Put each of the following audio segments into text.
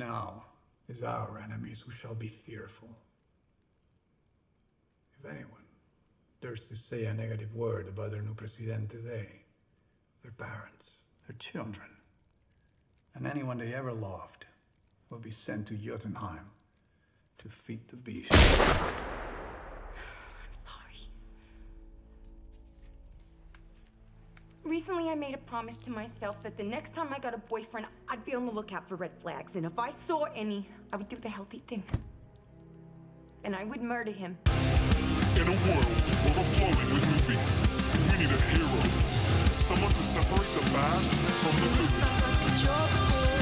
Now is our enemies who shall be fearful. If anyone dares to say a negative word about their new presidente, their parents, their children, and anyone they ever loved will be sent to Jotunheim to feed the beast. I'm sorry. Recently, I made a promise to myself that the next time I got a boyfriend, I'd be on the lookout for red flags, and if I saw any, I would do the healthy thing. And I would murder him. In a world overflowing with movies, we need a hero. Someone to separate the bad from the good. Sounds like a job.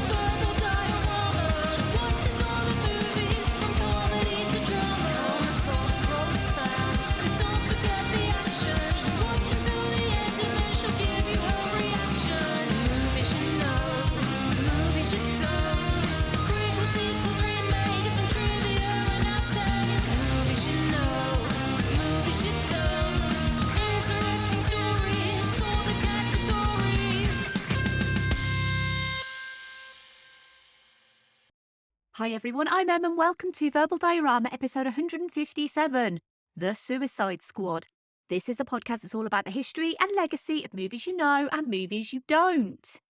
Verbal diorama. She watches all the movies, from comedy to drama. From the top roll sound. And don't forget the action. She'll watch until the end and then she'll give you her reaction. Movies you know, movies you don't. Prequels, sequels, remakes, and trivia and outtake. Movies you know, movies you don't. Interesting stories, all the categories. Hi everyone, I'm Em and welcome to Verbal Diorama episode 157, The Suicide Squad. This is the podcast that's all about the history and legacy of movies you know and movies you don't.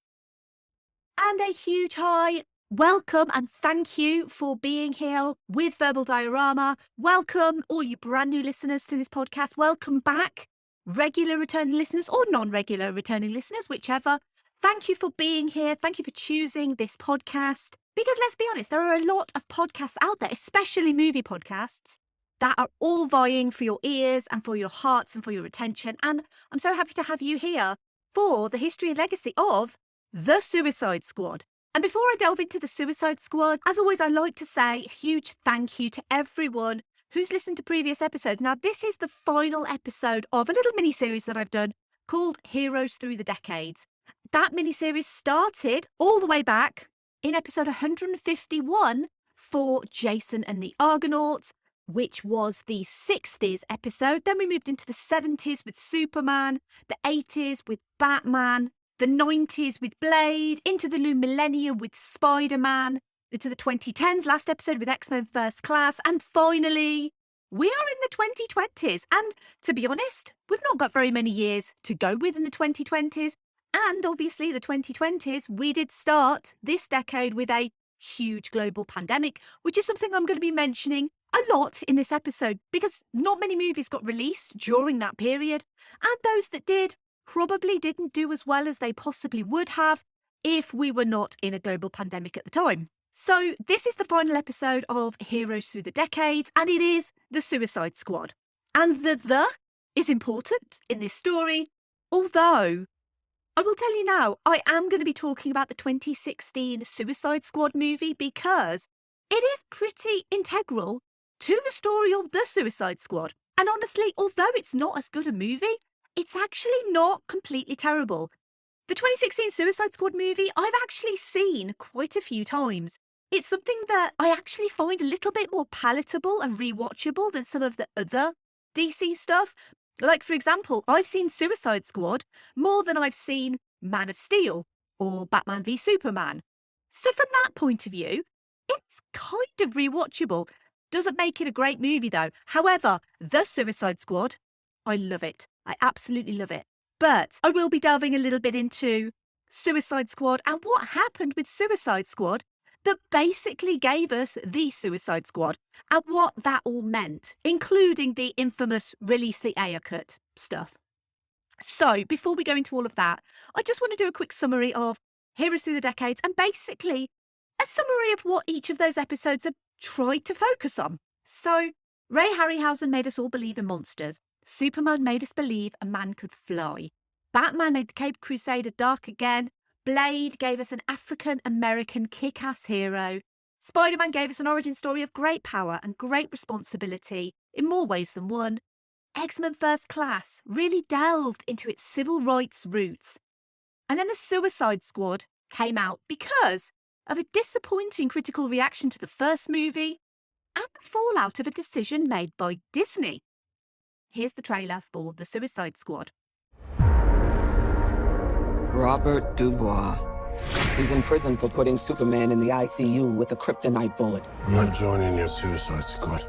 And a huge hi, welcome and thank you for being here with Verbal Diorama. Welcome all you brand new listeners to this podcast. Welcome back, regular returning listeners or non-regular returning listeners, whichever. Thank you for being here. Thank you for choosing this podcast. Because let's be honest, there are a lot of podcasts out there, especially movie podcasts, that are all vying for your ears and for your hearts and for your attention. And I'm so happy to have you here for the history and legacy of The Suicide Squad. And before I delve into The Suicide Squad, as always, I like to say a huge thank you to everyone who's listened to previous episodes. Now, this is the final episode of a little mini-series that I've done called Heroes Through the Decades. That mini-series started all the way back in episode 151 for Jason and the Argonauts, which was the 60s episode. Then we moved into the 70s with Superman, the 80s with Batman, the 90s with Blade, into the new millennium with Spider-Man, into the 2010s, last episode with X-Men First Class, and finally, we are in the 2020s. And to be honest, we've not got very many years to go with in the 2020s. And obviously the 2020s, we did start this decade with a huge global pandemic, which is something I'm going to be mentioning a lot in this episode because not many movies got released during that period. And those that did probably didn't do as well as they possibly would have if we were not in a global pandemic at the time. So this is the final episode of Heroes Through the Decades, and it is The Suicide Squad. And the is important in this story, although I will tell you now, I am going to be talking about the 2016 Suicide Squad movie because it is pretty integral to the story of the Suicide Squad. And honestly, although it's not as good a movie, it's actually not completely terrible. The 2016 Suicide Squad movie, I've actually seen quite a few times. It's something that I actually find a little bit more palatable and rewatchable than some of the other DC stuff. Like, for example, I've seen Suicide Squad more than I've seen Man of Steel or Batman v Superman. So from that point of view, it's kind of rewatchable. Doesn't make it a great movie, though. However, The Suicide Squad, I love it. I absolutely love it. But I will be delving a little bit into Suicide Squad and what happened with Suicide Squad that basically gave us the Suicide Squad and what that all meant, including the infamous Release the Ayer cut stuff. So before we go into all of that, I just want to do a quick summary of Heroes Through the Decades and basically a summary of what each of those episodes have tried to focus on. So Ray Harryhausen made us all believe in monsters. Superman made us believe a man could fly. Batman made the Cape Crusader dark again. Blade gave us an African-American kick-ass hero. Spider-Man gave us an origin story of great power and great responsibility in more ways than one. X-Men First Class really delved into its civil rights roots. And then the Suicide Squad came out because of a disappointing critical reaction to the first movie and the fallout of a decision made by Disney. Here's the trailer for The Suicide Squad. Robert Dubois, He's in prison for putting Superman in the ICU with a kryptonite bullet. I'm not joining your suicide squad.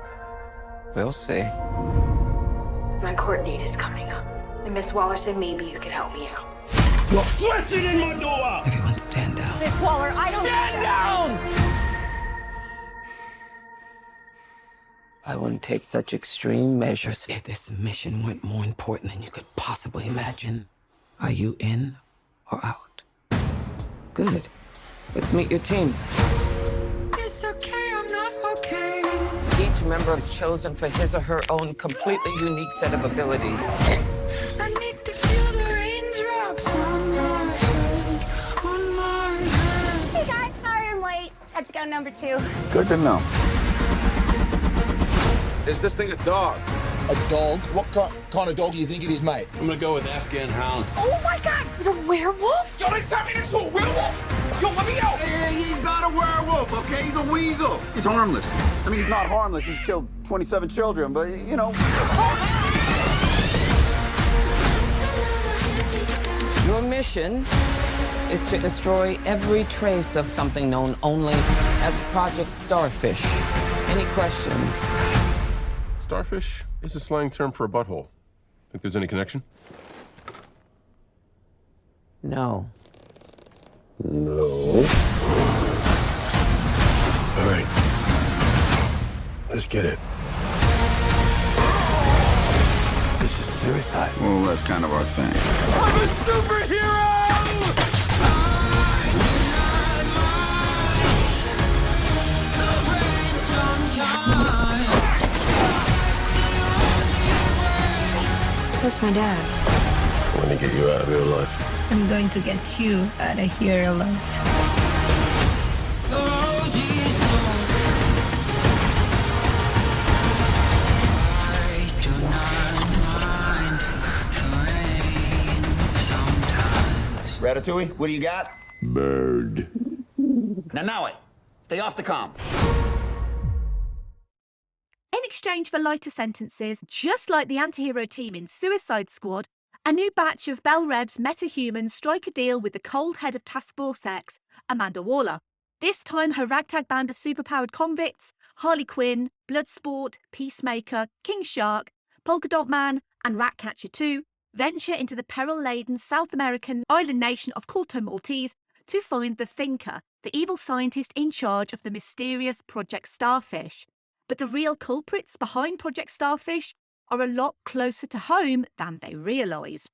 We'll see. My court date is coming up. And Miss Waller said maybe you could help me out. You're flexing in my door! Everyone stand down. Miss Waller, I don't... Stand down! I wouldn't take such extreme measures if this mission went more important than you could possibly imagine. Are you in or out? Good. Let's meet your team. It's okay, I'm not okay. Each member is chosen for his or her own completely unique set of abilities. I need to feel the raindrops on my head, on my head. Hey guys, sorry I'm late. Had to go number 2. Good to know. Is this thing a dog? A dog? What kind of dog do you think it is, mate? I'm gonna go with Afghan hound. Oh my god, is it a werewolf? Yo, they sent me next to a werewolf! Yo, let me out! Hey, he's not a werewolf, okay? He's a weasel. He's harmless. I mean, he's not harmless. He's killed 27 children, but, you know. Your mission is to destroy every trace of something known only as Project Starfish. Any questions? Starfish is a slang term for a butthole. Think there's any connection? No. No. All right. Let's get it. This is suicide. Well, that's kind of our thing. I'm a superhero! That's my dad. I want to get you out of real life. I'm going to get you out of here alive. Ratatouille, what do you got? Bird. Now it. Stay off the comm. In exchange for lighter sentences, just like the anti-hero team in Suicide Squad, a new batch of Bell Rev's metahumans strike a deal with the cold head of Task Force X, Amanda Waller. This time her ragtag band of superpowered convicts, Harley Quinn, Bloodsport, Peacemaker, King Shark, Polka Dot Man and Ratcatcher 2 venture into the peril-laden South American island nation of Corto Maltese to find the Thinker, the evil scientist in charge of the mysterious Project Starfish. But the real culprits behind Project Starfish are a lot closer to home than they realise.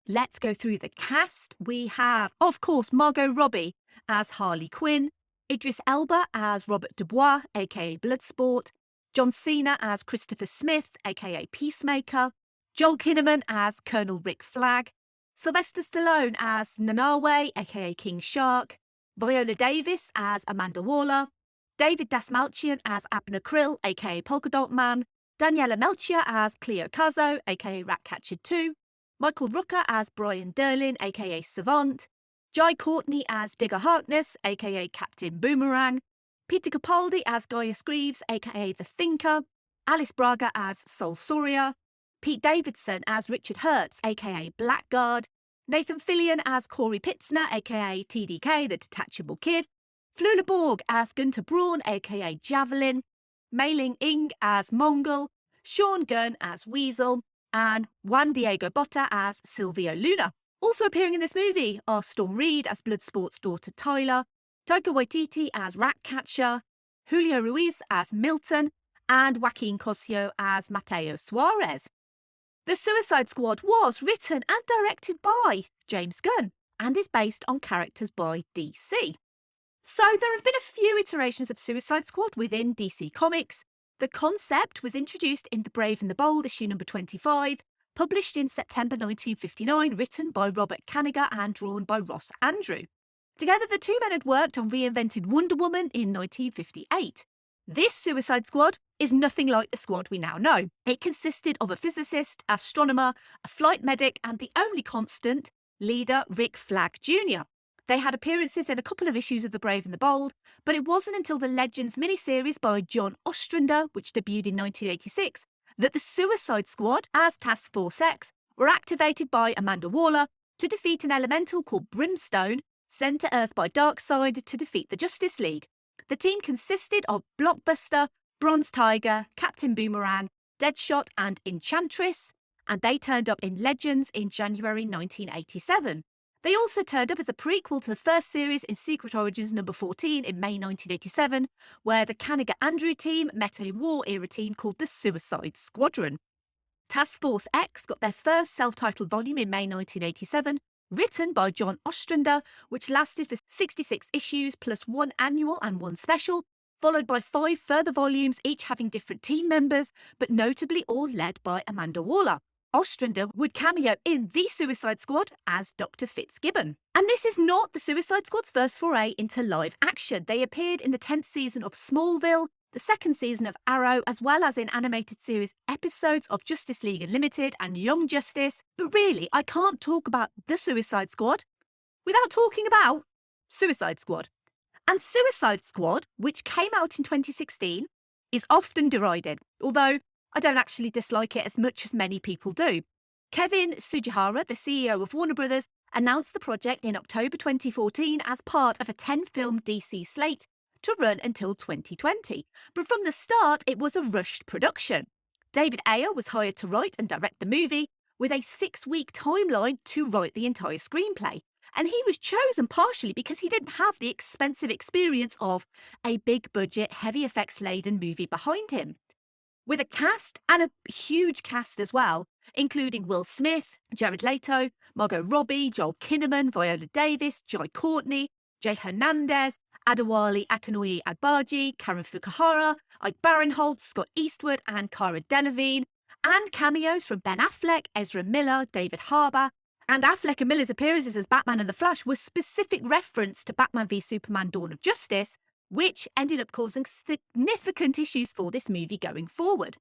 Let's go through the cast. We have, of course, Margot Robbie as Harley Quinn, Idris Elba as Robert Dubois, aka Bloodsport, John Cena as Christopher Smith, aka Peacemaker, Joel Kinnaman as Colonel Rick Flag, Sylvester Stallone as Nanawe, aka King Shark, Viola Davis as Amanda Waller, David Dasmalchian as Abner Krill, aka Polka Dot Man, Daniela Melchior as Cleo Cazo, aka Ratcatcher 2, Michael Rooker as Brian Derlin, aka Savant, Jai Courtney as Digger Harkness, aka Captain Boomerang, Peter Capaldi as Gaius Greaves, aka The Thinker, Alice Braga as Sol Soria, Pete Davidson as Richard Hertz, aka Blackguard, Nathan Fillion as Corey Pitzner, aka TDK, the Detachable Kid, Flula Borg as Gunter Braun, aka Javelin, Mei Ling Ing as Mongol, Sean Gunn as Weasel, and Juan Diego Botta as Silvio Luna. Also appearing in this movie are Storm Reed as Bloodsport's daughter Tyler, Taika Waititi as Ratcatcher, Julio Ruiz as Milton, and Joaquin Cosio as Mateo Suarez. The Suicide Squad was written and directed by James Gunn and is based on characters by DC. So there have been a few iterations of Suicide Squad within DC Comics. The concept was introduced in The Brave and the Bold issue number 25, published in September 1959, written by Robert Kanigher and drawn by Ross Andrew. Together, the two men had worked on reinvented Wonder Woman in 1958. This Suicide Squad is nothing like the squad we now know. It consisted of a physicist, astronomer, a flight medic, and the only constant, leader Rick Flag Jr. They had appearances in a couple of issues of The Brave and the Bold, but it wasn't until the Legends miniseries by John Ostrander, which debuted in 1986, that the Suicide Squad, as Task Force X, were activated by Amanda Waller to defeat an elemental called Brimstone, sent to Earth by Darkseid to defeat the Justice League. The team consisted of Blockbuster, Bronze Tiger, Captain Boomerang, Deadshot and Enchantress, and they turned up in Legends in January 1987. They also turned up as a prequel to the first series in Secret Origins number 14 in May 1987, where the Kanega-Andrew team met a war-era team called the Suicide Squadron. Task Force X got their first self-titled volume in May 1987, written by John Ostrander, which lasted for 66 issues plus one annual and one special, followed by 5 further volumes, each having different team members, but notably all led by Amanda Waller. Ostrander would cameo in The Suicide Squad as Dr. Fitzgibbon. And this is not the Suicide Squad's first foray into live action. They appeared in the 10th season of Smallville, the 2nd season of Arrow, as well as in animated series episodes of Justice League Unlimited and Young Justice. But really, I can't talk about The Suicide Squad without talking about Suicide Squad. And Suicide Squad, which came out in 2016, is often derided, although I don't actually dislike it as much as many people do. Kevin Tsujihara, the CEO of Warner Brothers, announced the project in October 2014 as part of a 10-film DC slate to run until 2020. But from the start, it was a rushed production. David Ayer was hired to write and direct the movie, with a 6-week timeline to write the entire screenplay. And he was chosen partially because he didn't have the expensive experience of a big-budget, heavy effects-laden movie behind him. With a cast, and a huge cast as well, including Will Smith, Jared Leto, Margot Robbie, Joel Kinnaman, Viola Davis, Jai Courtney, Jay Hernandez, Adewale Akinnuoye-Agbaji, Karen Fukuhara, Ike Barinholtz, Scott Eastwood and Cara Delevingne, and cameos from Ben Affleck, Ezra Miller, David Harbour, and Affleck and Miller's appearances as Batman and the Flash were specific reference to Batman v Superman Dawn of Justice, which ended up causing significant issues for this movie going forward.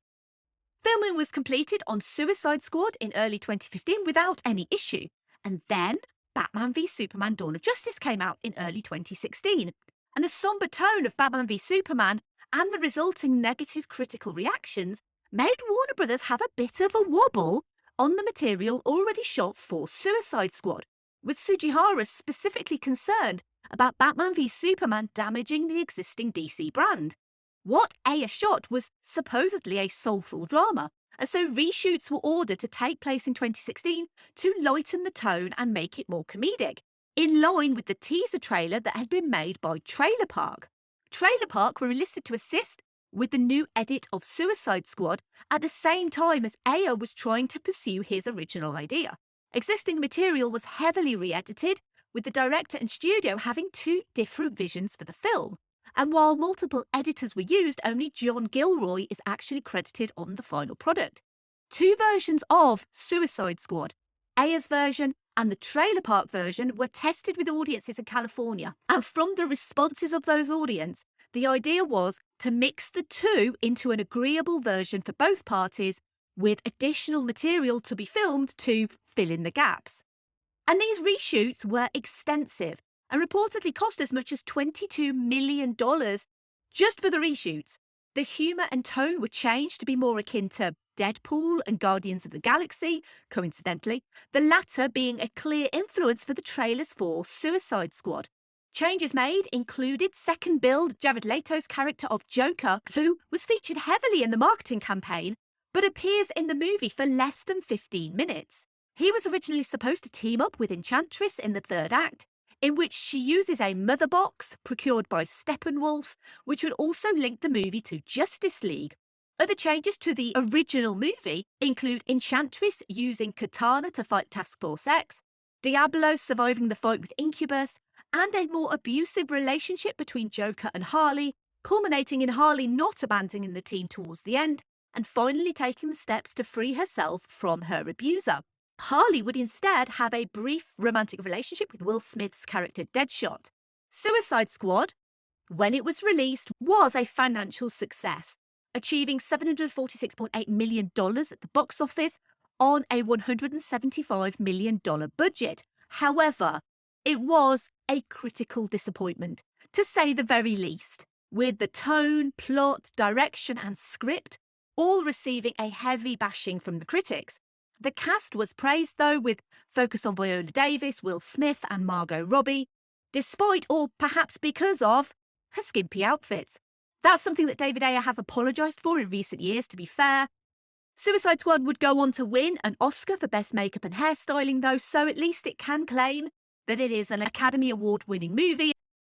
Filming was completed on Suicide Squad in early 2015 without any issue, and then Batman v Superman Dawn of Justice came out in early 2016, and the sombre tone of Batman v Superman and the resulting negative critical reactions made Warner Brothers have a bit of a wobble on the material already shot for Suicide Squad, with Tsujihara specifically concerned about Batman v Superman damaging the existing DC brand. What Ayer shot was supposedly a soulful drama, and so reshoots were ordered to take place in 2016 to lighten the tone and make it more comedic, in line with the teaser trailer that had been made by Trailer Park. Trailer Park were enlisted to assist with the new edit of Suicide Squad at the same time as Ayer was trying to pursue his original idea. Existing material was heavily re-edited, with the director and studio having 2 different visions for the film. And while multiple editors were used, only John Gilroy is actually credited on the final product. 2 versions of Suicide Squad, Ayer's version and the Trailer Park version, were tested with audiences in California. And from the responses of those audiences, the idea was to mix the 2 into an agreeable version for both parties, with additional material to be filmed to fill in the gaps. And these reshoots were extensive and reportedly cost as much as $22 million just for the reshoots. The humour and tone were changed to be more akin to Deadpool and Guardians of the Galaxy, coincidentally, the latter being a clear influence for the trailers for Suicide Squad. Changes made included second build Jared Leto's character of Joker, who was featured heavily in the marketing campaign, but appears in the movie for less than 15 minutes. He was originally supposed to team up with Enchantress in the 3rd act, in which she uses a mother box procured by Steppenwolf, which would also link the movie to Justice League. Other changes to the original movie include Enchantress using Katana to fight Task Force X, Diablo surviving the fight with Incubus, and a more abusive relationship between Joker and Harley, culminating in Harley not abandoning the team towards the end, and finally taking the steps to free herself from her abuser. Harley would instead have a brief romantic relationship with Will Smith's character Deadshot. Suicide Squad, when it was released, was a financial success, achieving $746.8 million at the box office on a $175 million budget. However, it was a critical disappointment, to say the very least, with the tone, plot, direction and script all receiving a heavy bashing from the critics. The cast was praised, though, with focus on Viola Davis, Will Smith and Margot Robbie. despite or perhaps because of her skimpy outfits. That's something that David Ayer has apologised for in recent years, to be fair. Suicide Squad would go on to win an Oscar for Best Makeup and Hairstyling, though, so at least it can claim that it is an Academy Award-winning movie.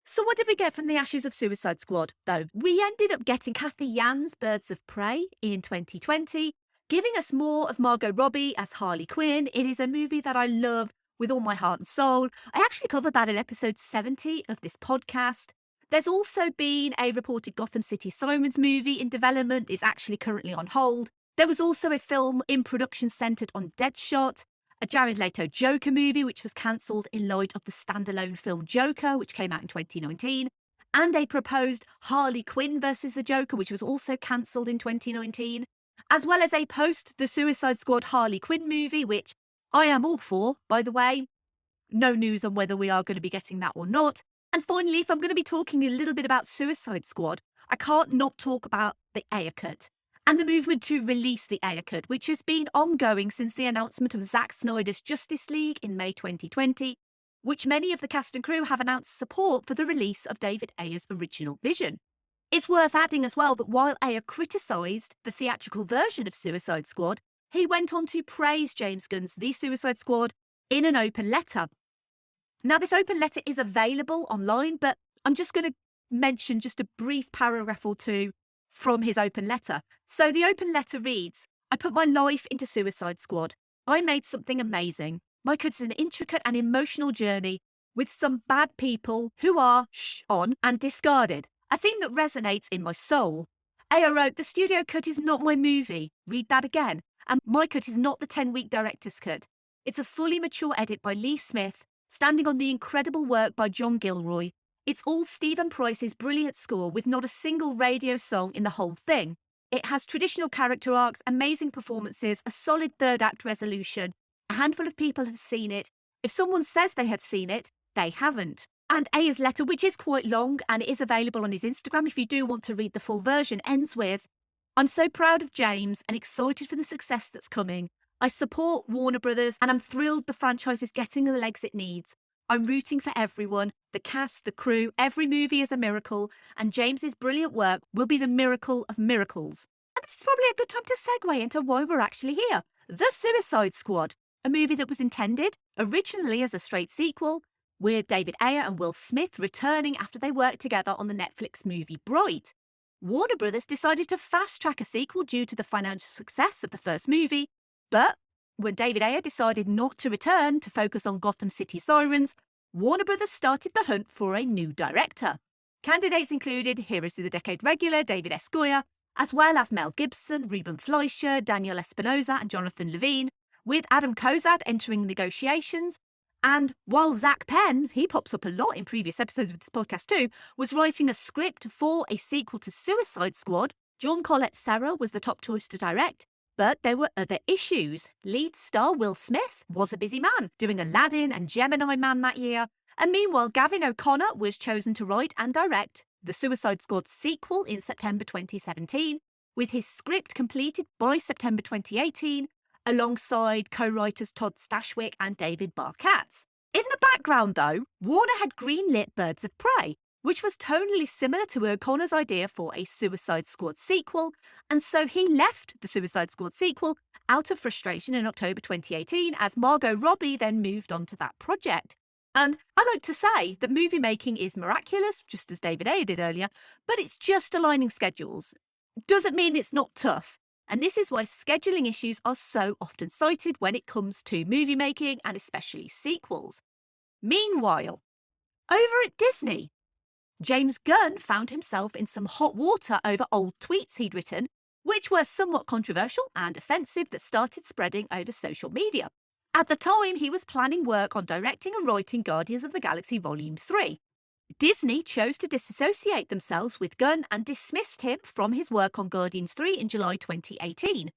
So what did we get from the ashes of Suicide Squad, though? We ended up getting Kathy Yan's Birds of Prey in 2020, giving us more of Margot Robbie as Harley Quinn. It is a movie that I love with all my heart and soul. I actually covered that in episode 70 of this podcast. There's also been a reported Gotham City Sirens movie in development. It's actually currently on hold. There was also a film in production centred on Deadshot, a Jared Leto Joker movie, which was cancelled in light of the standalone film Joker, which came out in 2019, and a proposed Harley Quinn versus the Joker, which was also cancelled in 2019, as well as a post The Suicide Squad Harley Quinn movie, which I am all for, by the way. No news on whether we are going to be getting that or not. And finally, if I'm going to be talking a little bit about Suicide Squad, I can't not talk about the Ayer cut and the movement to release the Ayer cut, which has been ongoing since the announcement of Zack Snyder's Justice League in May 2020, which many of the cast and crew have announced support for the release of David Ayer's original vision. It's worth adding as well that while Ayer criticised the theatrical version of Suicide Squad, he went on to praise James Gunn's The Suicide Squad in an open letter. Now, this open letter is available online, but I'm just going to mention just a brief paragraph or two from his open letter. So the open letter reads, "I put my life into Suicide Squad. I made something amazing. My cut is an intricate and emotional journey with some bad people who are on and discarded, a theme that resonates in my soul." Ayer wrote, "The studio cut is not my movie. Read that again. And my cut is not the 10-week director's cut. It's a fully mature edit by Lee Smith, standing on the incredible work by John Gilroy. It's all Stephen Price's brilliant score with not a single radio song in the whole thing. It has traditional character arcs, amazing performances, a solid third act resolution. A handful of people have seen it. If someone says they have seen it, they haven't." And Ayer's letter, which is quite long and it is available on his Instagram if you do want to read the full version, ends with, "I'm so proud of James and excited for the success that's coming. I support Warner Brothers and I'm thrilled the franchise is getting the legs it needs. I'm rooting for everyone, the cast, the crew, every movie is a miracle, and James's brilliant work will be the miracle of miracles." And this is probably a good time to segue into why we're actually here. The Suicide Squad, a movie that was intended originally as a straight sequel, with David Ayer and Will Smith returning after they worked together on the Netflix movie Bright. Warner Brothers decided to fast-track a sequel due to the financial success of the first movie, but when David Ayer decided not to return to focus on Gotham City Sirens, Warner Brothers started the hunt for a new director. Candidates included Heroes of the Decade regular David S. Goyer, as well as Mel Gibson, Ruben Fleischer, Daniel Espinosa and Jonathan Levine, with Adam Kozad entering negotiations. And while Zach Penn, he pops up a lot in previous episodes of this podcast too, was writing a script for a sequel to Suicide Squad, John Collette Serra was the top choice to direct. But there were other issues. Lead star Will Smith was a busy man, doing Aladdin and Gemini Man that year. And meanwhile, Gavin O'Connor was chosen to write and direct the Suicide Squad sequel in September 2017, with his script completed by September 2018, alongside co-writers Todd Stashwick and David Barkatz. In the background, though, Warner had greenlit Birds of Prey, which was tonally similar to O'Connor's idea for a Suicide Squad sequel, and so he left the Suicide Squad sequel out of frustration in October 2018 as Margot Robbie then moved on to that project. And I like to say that movie making is miraculous, just as David Ayer did earlier, but it's just aligning schedules. Doesn't mean it's not tough. And this is why scheduling issues are so often cited when it comes to movie making and especially sequels. Meanwhile, over at Disney, James Gunn found himself in some hot water over old tweets he'd written, which were somewhat controversial and offensive that started spreading over social media. At the time, he was planning work on directing and writing Guardians of the Galaxy Volume 3. Disney chose to disassociate themselves with Gunn and dismissed him from his work on Guardians 3 in July 2018.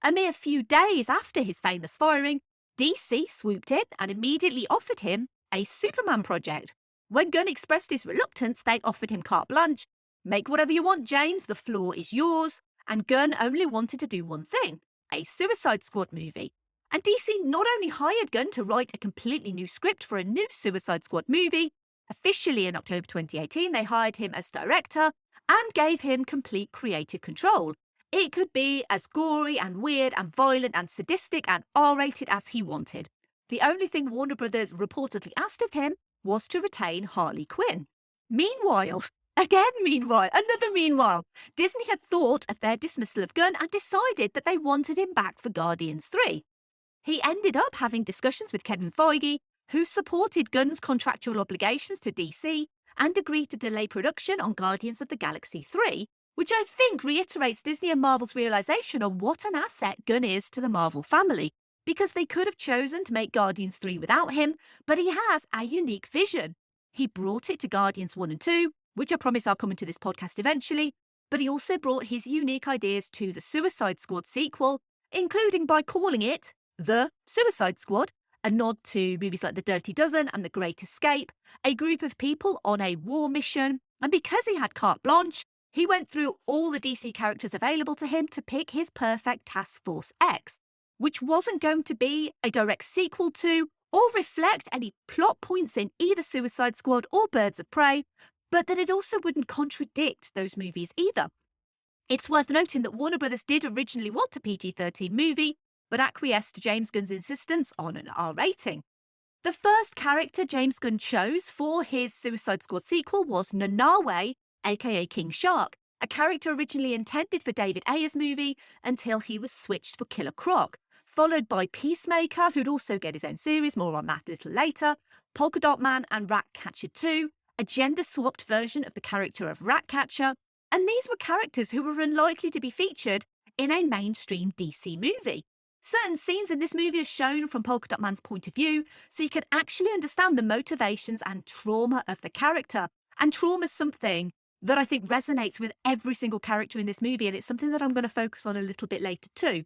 A mere few days after his famous firing, DC swooped in and immediately offered him a Superman project. When Gunn expressed his reluctance, they offered him carte blanche. "Make whatever you want, James, the floor is yours." And Gunn only wanted to do one thing, a Suicide Squad movie. And DC not only hired Gunn to write a completely new script for a new Suicide Squad movie, Officially in October 2018, they hired him as director and gave him complete creative control. It could be as gory and weird and violent and sadistic and R-rated as he wanted. The only thing Warner Brothers reportedly asked of him was to retain Harley Quinn. Meanwhile, another meanwhile, Disney had thought of their dismissal of Gunn and decided that they wanted him back for Guardians 3. He ended up having discussions with Kevin Feige, who supported Gunn's contractual obligations to DC and agreed to delay production on Guardians of the Galaxy 3, which I think reiterates Disney and Marvel's realisation of what an asset Gunn is to the Marvel family, because they could have chosen to make Guardians 3 without him, but he has a unique vision. He brought it to Guardians 1 and 2, which I promise I'll come into this podcast eventually, but he also brought his unique ideas to the Suicide Squad sequel, including by calling it The Suicide Squad, a nod to movies like The Dirty Dozen and The Great Escape, a group of people on a war mission, and because he had carte blanche, he went through all the DC characters available to him to pick his perfect Task Force X, which wasn't going to be a direct sequel to or reflect any plot points in either Suicide Squad or Birds of Prey, but that it also wouldn't contradict those movies either. It's worth noting that Warner Brothers did originally want a PG-13 movie, but acquiesced to James Gunn's insistence on an R rating. The first character James Gunn chose for his Suicide Squad sequel was Nanawe, aka King Shark, a character originally intended for David Ayer's movie until he was switched for Killer Croc, followed by Peacemaker, who'd also get his own series, more on that a little later, Polka Dot Man and Ratcatcher 2, a gender-swapped version of the character of Ratcatcher, and these were characters who were unlikely to be featured in a mainstream DC movie. Certain scenes in this movie are shown from Polka Dot Man's point of view, so you can actually understand the motivations and trauma of the character. And trauma is something that I think resonates with every single character in this movie, and it's something that I'm going to focus on a little bit later too.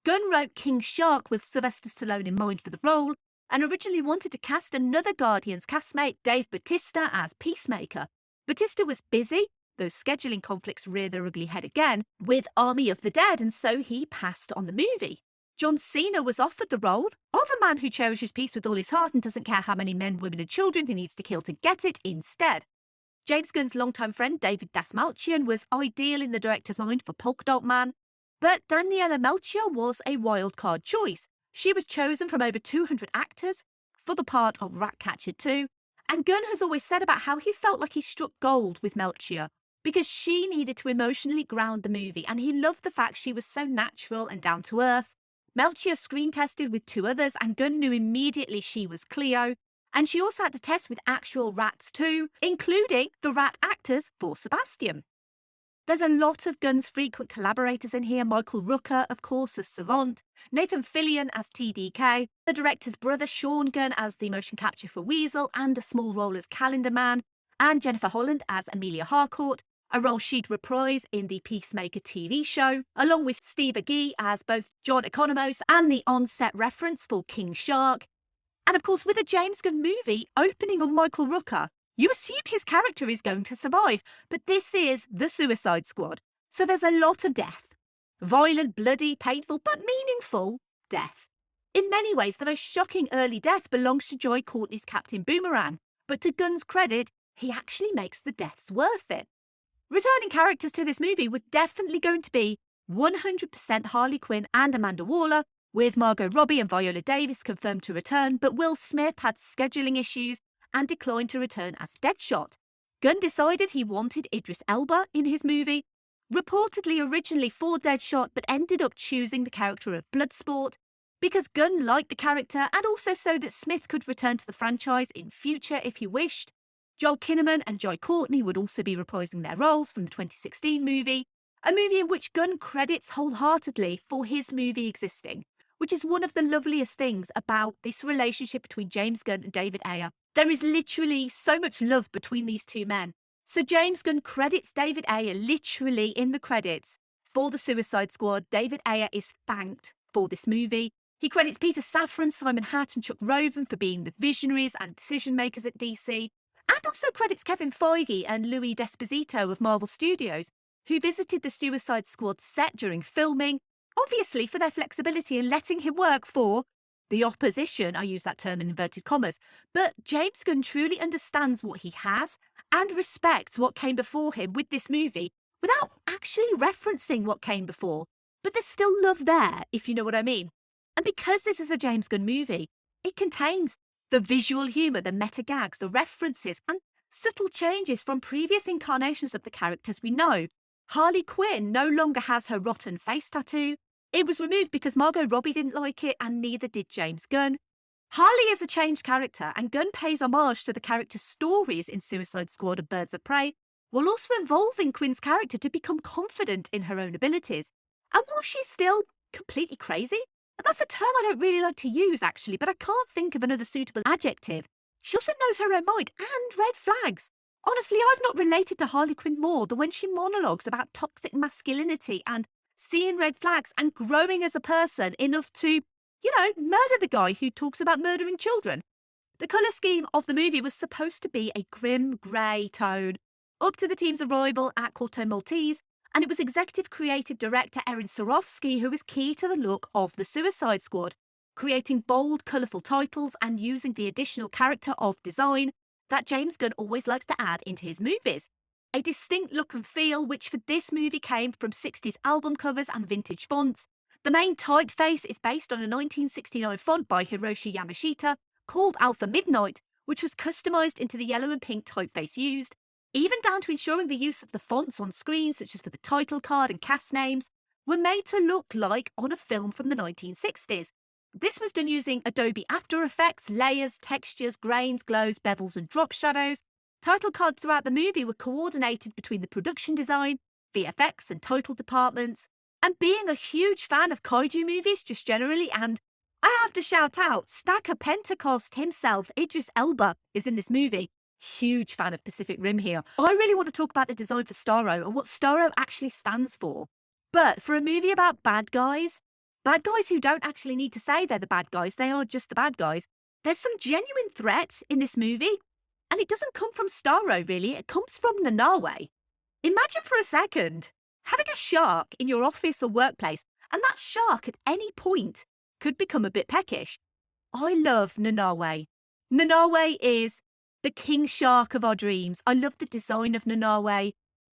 Gunn wrote King Shark with Sylvester Stallone in mind for the role, and originally wanted to cast another Guardians castmate, Dave Bautista, as Peacemaker. Bautista was busy, those scheduling conflicts reared their ugly head again, with Army of the Dead, and so he passed on the movie. John Cena was offered the role of a man who cherishes peace with all his heart and doesn't care how many men, women and children he needs to kill to get it instead. James Gunn's longtime friend David Dastmalchian was ideal in the director's mind for Polka Dot Man, but Daniela Melchior was a wildcard choice. She was chosen from over 200 actors for the part of Ratcatcher 2, and Gunn has always said about how he felt like he struck gold with Melchior, because she needed to emotionally ground the movie, and he loved the fact she was so natural and down to earth. Melchior screen tested with 2 others, and Gunn knew immediately she was Cleo, and she also had to test with actual rats too, including the rat actors for Sebastian. There's a lot of Gunn's frequent collaborators in here. Michael Rooker, of course, as Savant, Nathan Fillion as TDK, the director's brother Sean Gunn as the motion capture for Weasel and a small role as Calendar Man, and Jennifer Holland as Amelia Harcourt, a role she'd reprise in the Peacemaker TV show, along with Steve Agee as both John Economos and the on-set reference for King Shark. And of course, with a James Gunn movie opening on Michael Rooker, you assume his character is going to survive, but this is the Suicide Squad, so there's a lot of death. Violent, bloody, painful, but meaningful death. In many ways, the most shocking early death belongs to Joy Courtney's Captain Boomerang, but to Gunn's credit, he actually makes the deaths worth it. Returning characters to this movie were definitely going to be 100% Harley Quinn and Amanda Waller, with Margot Robbie and Viola Davis confirmed to return, but Will Smith had scheduling issues and declined to return as Deadshot. Gunn decided he wanted Idris Elba in his movie, reportedly originally for Deadshot, but ended up choosing the character of Bloodsport because Gunn liked the character and also so that Smith could return to the franchise in future if he wished. Joel Kinnaman and Joy Courtney would also be reprising their roles from the 2016 movie, a movie in which Gunn credits wholeheartedly for his movie existing, which is one of the loveliest things about this relationship between James Gunn and David Ayer. There is literally so much love between these two men. So James Gunn credits David Ayer literally in the credits for the Suicide Squad. David Ayer is thanked for this movie. He credits Peter Safran, Simon Hatt and Chuck Roven for being the visionaries and decision makers at DC, and also credits Kevin Feige and Louis D'Esposito of Marvel Studios, who visited the Suicide Squad set during filming, obviously for their flexibility in letting him work for the opposition, I use that term in inverted commas, but James Gunn truly understands what he has and respects what came before him with this movie without actually referencing what came before. But there's still love there, if you know what I mean. And because this is a James Gunn movie, it contains the visual humour, the meta gags, the references, and subtle changes from previous incarnations of the characters we know. Harley Quinn no longer has her rotten face tattoo. It was removed because Margot Robbie didn't like it, and neither did James Gunn. Harley is a changed character, and Gunn pays homage to the character's stories in Suicide Squad and Birds of Prey, while also involving Quinn's character to become confident in her own abilities. And while she's still completely crazy, and that's a term I don't really like to use actually, but I can't think of another suitable adjective, she also knows her own mind and red flags. Honestly, I've not related to Harley Quinn more than when she monologues about toxic masculinity and seeing red flags and growing as a person enough to, murder the guy who talks about murdering children. The colour scheme of the movie was supposed to be a grim grey tone, up to the team's arrival at Corto Maltese, and it was executive creative director Erin Sorofsky who was key to the look of the Suicide Squad, creating bold, colourful titles and using the additional character of design that James Gunn always likes to add into his movies. A distinct look and feel, which for this movie came from 60s album covers and vintage fonts. The main typeface is based on a 1969 font by Hiroshi Yamashita called Alpha Midnight, which was customised into the yellow and pink typeface used, even down to ensuring the use of the fonts on screen, such as for the title card and cast names, were made to look like on a film from the 1960s. This was done using Adobe After Effects, layers, textures, grains, glows, bevels and drop shadows. Title cards throughout the movie were coordinated between the production design, VFX and title departments. And being a huge fan of kaiju movies just generally, and I have to shout out, Stacker Pentecost himself, Idris Elba, is in this movie. Huge fan of Pacific Rim here. I really want to talk about the design for Starro and what Starro actually stands for. But for a movie about bad guys who don't actually need to say they're the bad guys, they are just the bad guys, there's some genuine threat in this movie. And it doesn't come from Starro, really. It comes from Nanawe. Imagine for a second having a shark in your office or workplace, and that shark at any point could become a bit peckish. I love Nanawe. Nanawe is the king shark of our dreams. I love the design of Nanawe.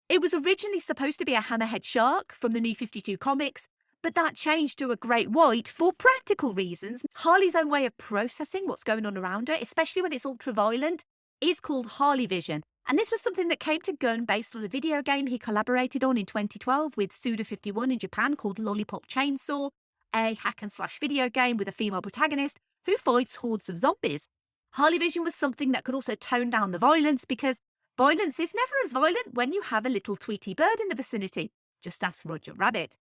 It was originally supposed to be a hammerhead shark from the New 52 comics, but that changed to a great white for practical reasons. Harley's own way of processing what's going on around her, especially when it's ultra-violent, is called Harley Vision. And this was something that came to Gunn based on a video game he collaborated on in 2012 with Suda51 in Japan called Lollipop Chainsaw, a hack-and-slash video game with a female protagonist who fights hordes of zombies. Harley Vision was something that could also tone down the violence because violence is never as violent when you have a little Tweety bird in the vicinity. Just ask Roger Rabbit.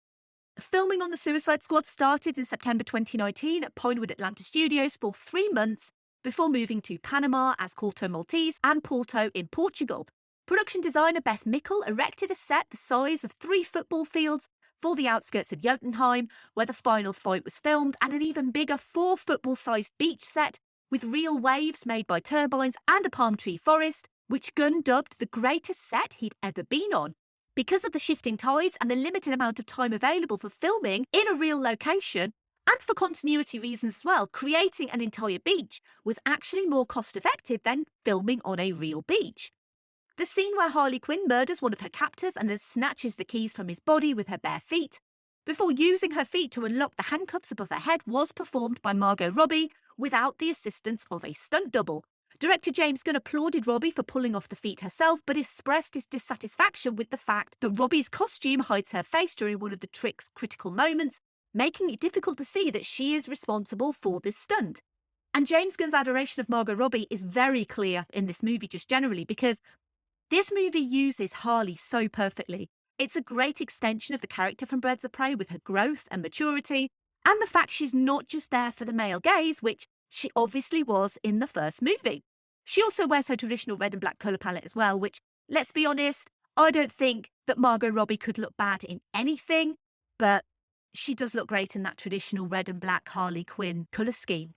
Filming on the Suicide Squad started in September 2019 at Pinewood Atlanta Studios for 3 months before moving to Panama as Corto Maltese and Porto in Portugal. Production designer Beth Mickle erected a set the size of 3 football fields for the outskirts of Jotunheim, where the final fight was filmed, and an even bigger 4 football-sized beach set with real waves made by turbines and a palm tree forest, which Gunn dubbed the greatest set he'd ever been on. Because of the shifting tides and the limited amount of time available for filming in a real location, and for continuity reasons as well, creating an entire beach was actually more cost-effective than filming on a real beach. The scene where Harley Quinn murders one of her captors and then snatches the keys from his body with her bare feet, before using her feet to unlock the handcuffs above her head, was performed by Margot Robbie without the assistance of a stunt double. Director James Gunn applauded Robbie for pulling off the feet herself, but expressed his dissatisfaction with the fact that Robbie's costume hides her face during one of the trick's critical moments, making it difficult to see that she is responsible for this stunt. And James Gunn's adoration of Margot Robbie is very clear in this movie just generally, because this movie uses Harley so perfectly. It's a great extension of the character from Birds of Prey with her growth and maturity, and the fact she's not just there for the male gaze, which she obviously was in the first movie. She also wears her traditional red and black colour palette as well, which, let's be honest, I don't think that Margot Robbie could look bad in anything, but she does look great in that traditional red and black Harley Quinn colour scheme.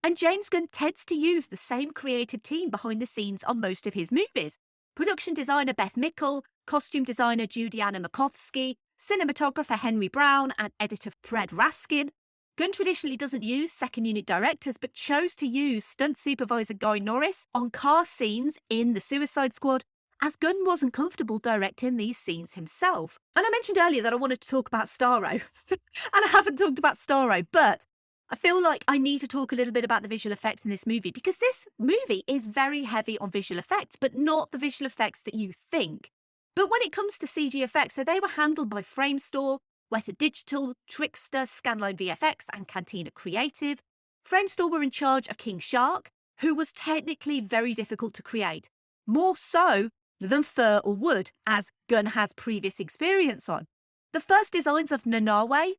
And James Gunn tends to use the same creative team behind the scenes on most of his movies. Production designer Beth Mickle, costume designer Judiana Makovsky, cinematographer Henry Brown, and editor Fred Raskin. Gunn traditionally doesn't use second unit directors, but chose to use stunt supervisor Guy Norris on car scenes in the Suicide Squad, as Gunn wasn't comfortable directing these scenes himself. And I mentioned earlier that I wanted to talk about Starro, and I haven't talked about Starro, but I feel like I need to talk a little bit about the visual effects in this movie, because this movie is very heavy on visual effects, but not the visual effects that you think. But when it comes to CG effects, so they were handled by Framestore, Weta Digital, Trickster, Scanline VFX, and Cantina Creative. Framestore were in charge of King Shark, who was technically very difficult to create, more so than fur or wood, as Gunn has previous experience on. The first designs of Nanawe,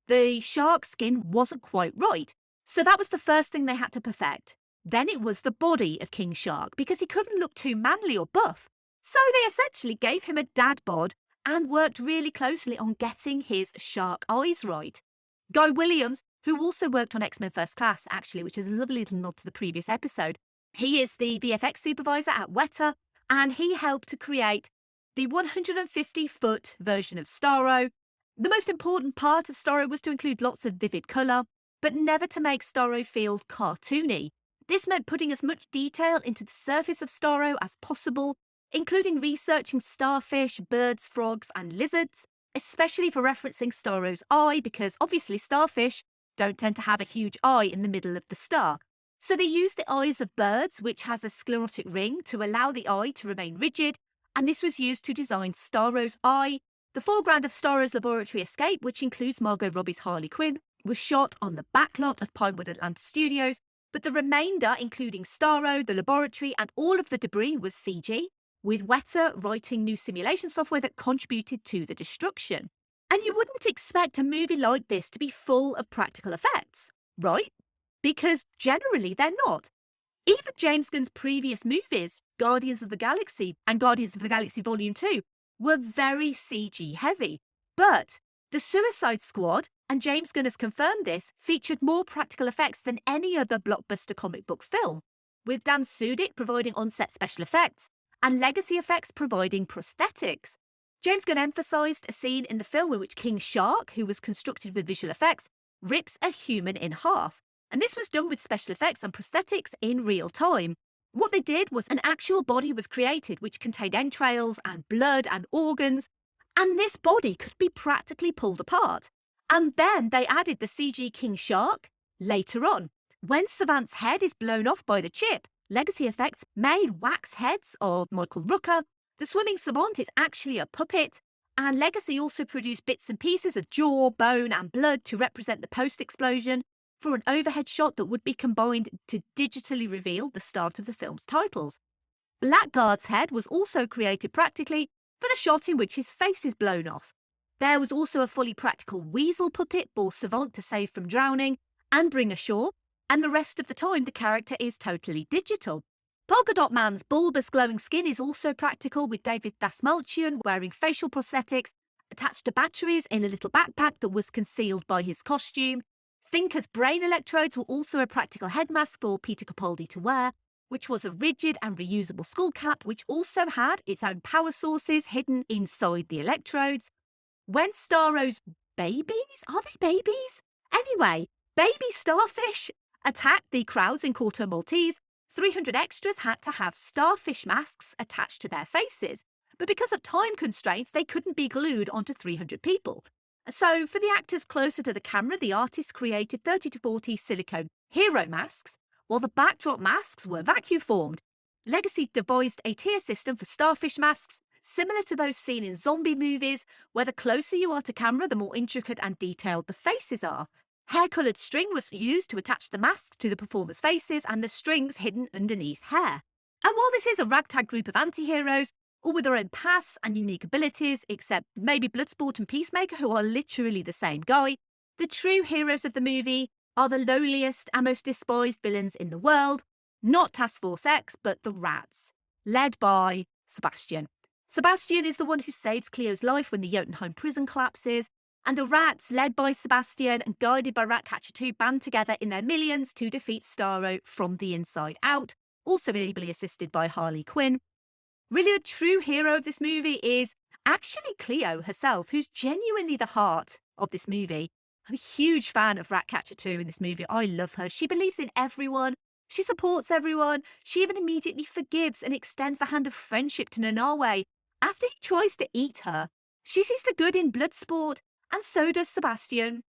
the shark skin wasn't quite right, so that was the first thing they had to perfect. Then it was the body of King Shark, because he couldn't look too manly or buff. So they essentially gave him a dad bod and worked really closely on getting his shark eyes right. Guy Williams, who also worked on X-Men First Class, actually, which is a lovely little nod to the previous episode, he is the VFX supervisor at Weta, and he helped to create the 150-foot version of Starro. The most important part of Starro was to include lots of vivid colour, but never to make Starro feel cartoony. This meant putting as much detail into the surface of Starro as possible, including researching starfish, birds, frogs and lizards, especially for referencing Starro's eye, because obviously starfish don't tend to have a huge eye in the middle of the star. So they used the eyes of birds, which has a sclerotic ring, to allow the eye to remain rigid, and this was used to design Starro's eye. The foreground of Starro's laboratory escape, which includes Margot Robbie's Harley Quinn, was shot on the backlot of Pinewood Atlanta Studios, but the remainder, including Starro, the laboratory, and all of the debris, was CG, with Weta writing new simulation software that contributed to the destruction. And you wouldn't expect a movie like this to be full of practical effects, right? Because generally they're not. Even James Gunn's previous movies, Guardians of the Galaxy and Guardians of the Galaxy Volume 2, were very CG heavy. But the Suicide Squad, and James Gunn has confirmed this, featured more practical effects than any other blockbuster comic book film, with Dan Sudik providing on-set special effects and legacy effects providing prosthetics. James Gunn emphasised a scene in the film in which King Shark, who was constructed with visual effects, rips a human in half. And this was done with special effects and prosthetics in real time. What they did was an actual body was created which contained entrails and blood and organs, and this body could be practically pulled apart. And then they added the CG King Shark later on. When Savant's head is blown off by the chip, Legacy Effects made wax heads of Michael Rooker. The swimming savant is actually a puppet, and Legacy also produced bits and pieces of jaw, bone and blood to represent the post-explosion for an overhead shot that would be combined to digitally reveal the start of the film's titles. Blackguard's head was also created practically for the shot in which his face is blown off. There was also a fully practical weasel puppet for Savant to save from drowning and bring ashore, and the rest of the time the character is totally digital. Polka Dot Man's bulbous glowing skin is also practical, with David Dasmalchian wearing facial prosthetics attached to batteries in a little backpack that was concealed by his costume. Thinker's brain electrodes were also a practical head mask for Peter Capaldi to wear, which was a rigid and reusable skull cap, which also had its own power sources hidden inside the electrodes. When Starro's babies? Are they babies? Anyway, baby starfish attacked the crowds in Corto Maltese, 300 extras had to have starfish masks attached to their faces, but because of time constraints, they couldn't be glued onto 300 people. So, for the actors closer to the camera, the artists created 30 to 40 silicone hero masks, while the backdrop masks were vacuum formed. Legacy devised a tier system for starfish masks, similar to those seen in zombie movies, where the closer you are to camera, the more intricate and detailed the faces are. Hair-coloured string was used to attach the masks to the performers' faces, and the strings hidden underneath hair. And while this is a ragtag group of anti-heroes, all with their own pasts and unique abilities, except maybe Bloodsport and Peacemaker, who are literally the same guy, the true heroes of the movie are the lowliest and most despised villains in the world, not Task Force X, but the Rats, led by Sebastian. Sebastian is the one who saves Cleo's life when the Jotunheim prison collapses, and the Rats, led by Sebastian and guided by Ratcatcher 2, band together in their millions to defeat Starro from the inside out, also ably assisted by Harley Quinn. Really, the true hero of this movie is actually Cleo herself, who's genuinely the heart of this movie. I'm a huge fan of Ratcatcher 2 in this movie. I love her. She believes in everyone. She supports everyone. She even immediately forgives and extends the hand of friendship to Nanawe. After he tries to eat her, she sees the good in Bloodsport, and so does Sebastian.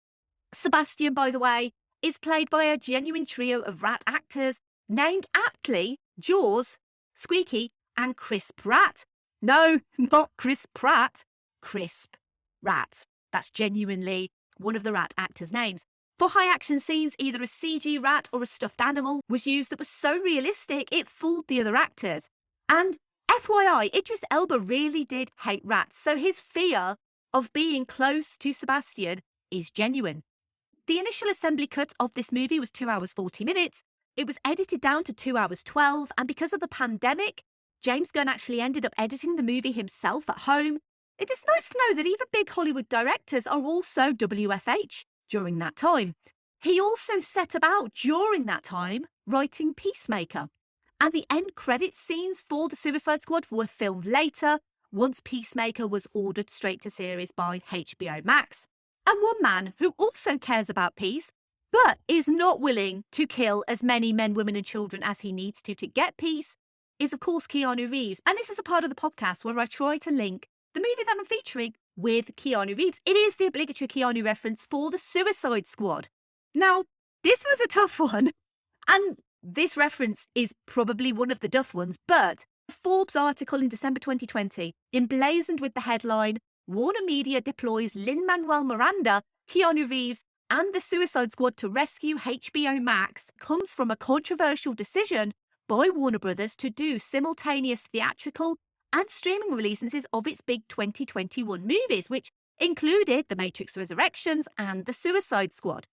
Sebastian, by the way, is played by a genuine trio of rat actors named aptly Jaws, Squeaky, and Chris Pratt. No, not Chris Pratt. Crisp Rat. That's genuinely one of the rat actors' names. For high action scenes, either a CG rat or a stuffed animal was used that was so realistic it fooled the other actors. And FYI, Idris Elba really did hate rats, so his fear of being close to Sebastian is genuine. The initial assembly cut of this movie was 2 hours 40 minutes. It was edited down to 2 hours 12, and because of the pandemic, James Gunn actually ended up editing the movie himself at home. It is nice to know that even big Hollywood directors are also WFH during that time. He also set about, during that time, writing Peacemaker. And the end credits scenes for The Suicide Squad were filmed later, once Peacemaker was ordered straight to series by HBO Max. And one man who also cares about peace, but is not willing to kill as many men, women and children as he needs to get peace, is of course Keanu Reeves. And this is a part of the podcast where I try to link the movie that I'm featuring with Keanu Reeves. It is the obligatory Keanu reference for The Suicide Squad. Now, this was a tough one, and this reference is probably one of the duff ones, but a Forbes article in December 2020, emblazoned with the headline, Warner Media deploys Lin-Manuel Miranda, Keanu Reeves, and The Suicide Squad to rescue HBO Max, comes from a controversial decision by Warner Brothers to do simultaneous theatrical and streaming releases of its big 2021 movies, which included The Matrix Resurrections and The Suicide Squad.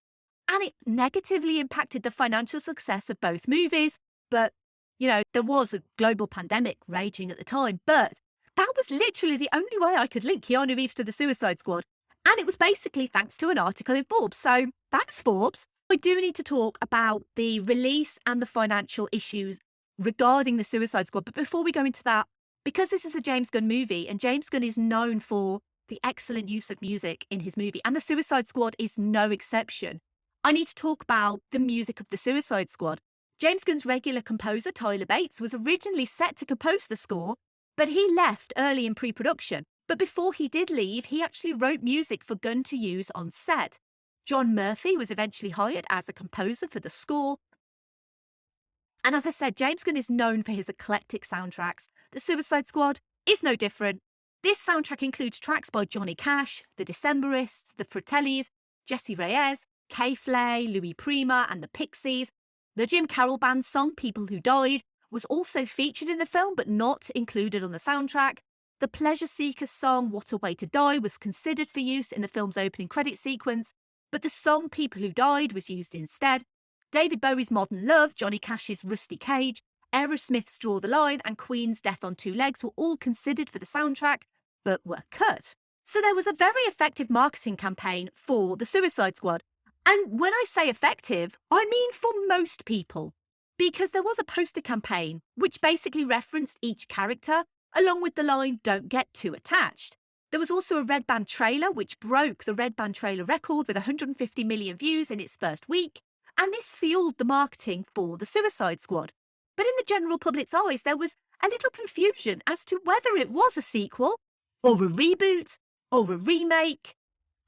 And it negatively impacted the financial success of both movies. But, you know, there was a global pandemic raging at the time, but that was literally the only way I could link Keanu Reeves to The Suicide Squad. And it was basically thanks to an article in Forbes. So thanks, Forbes. We do need to talk about the release and the financial issues regarding The Suicide Squad. But before we go into that, because this is a James Gunn movie, and James Gunn is known for the excellent use of music in his movie, and The Suicide Squad is no exception, I need to talk about the music of The Suicide Squad. James Gunn's regular composer, Tyler Bates, was originally set to compose the score, but he left early in pre-production. But before he did leave, he actually wrote music for Gunn to use on set. John Murphy was eventually hired as a composer for the score. And as I said, James Gunn is known for his eclectic soundtracks. The Suicide Squad is no different. This soundtrack includes tracks by Johnny Cash, The Decemberists, The Fratellis, Jesse Reyes, K-Flay, Louis Prima and the Pixies. The Jim Carroll Band song, People Who Died, was also featured in the film but not included on the soundtrack. The Pleasure Seekers song, What a Way to Die, was considered for use in the film's opening credit sequence, but the song People Who Died was used instead. David Bowie's Modern Love, Johnny Cash's Rusty Cage, Aerosmith's Draw the Line and Queen's Death on Two Legs were all considered for the soundtrack, but were cut. So there was a very effective marketing campaign for The Suicide Squad. And when I say effective, I mean for most people. Because there was a poster campaign which basically referenced each character, along with the line, don't get too attached. There was also a Red Band trailer which broke the Red Band trailer record with 150 million views in its first week, and this fueled the marketing for The Suicide Squad. But in the general public's eyes, there was a little confusion as to whether it was a sequel, or a reboot, or a remake.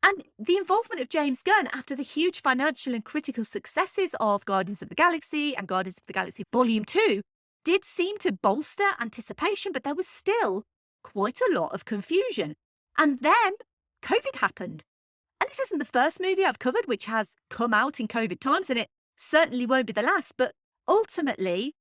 And the involvement of James Gunn after the huge financial and critical successes of Guardians of the Galaxy and Guardians of the Galaxy Volume 2 did seem to bolster anticipation, but there was still quite a lot of confusion. And then COVID happened. And this isn't the first movie I've covered which has come out in COVID times, and it certainly won't be the last, but ultimately,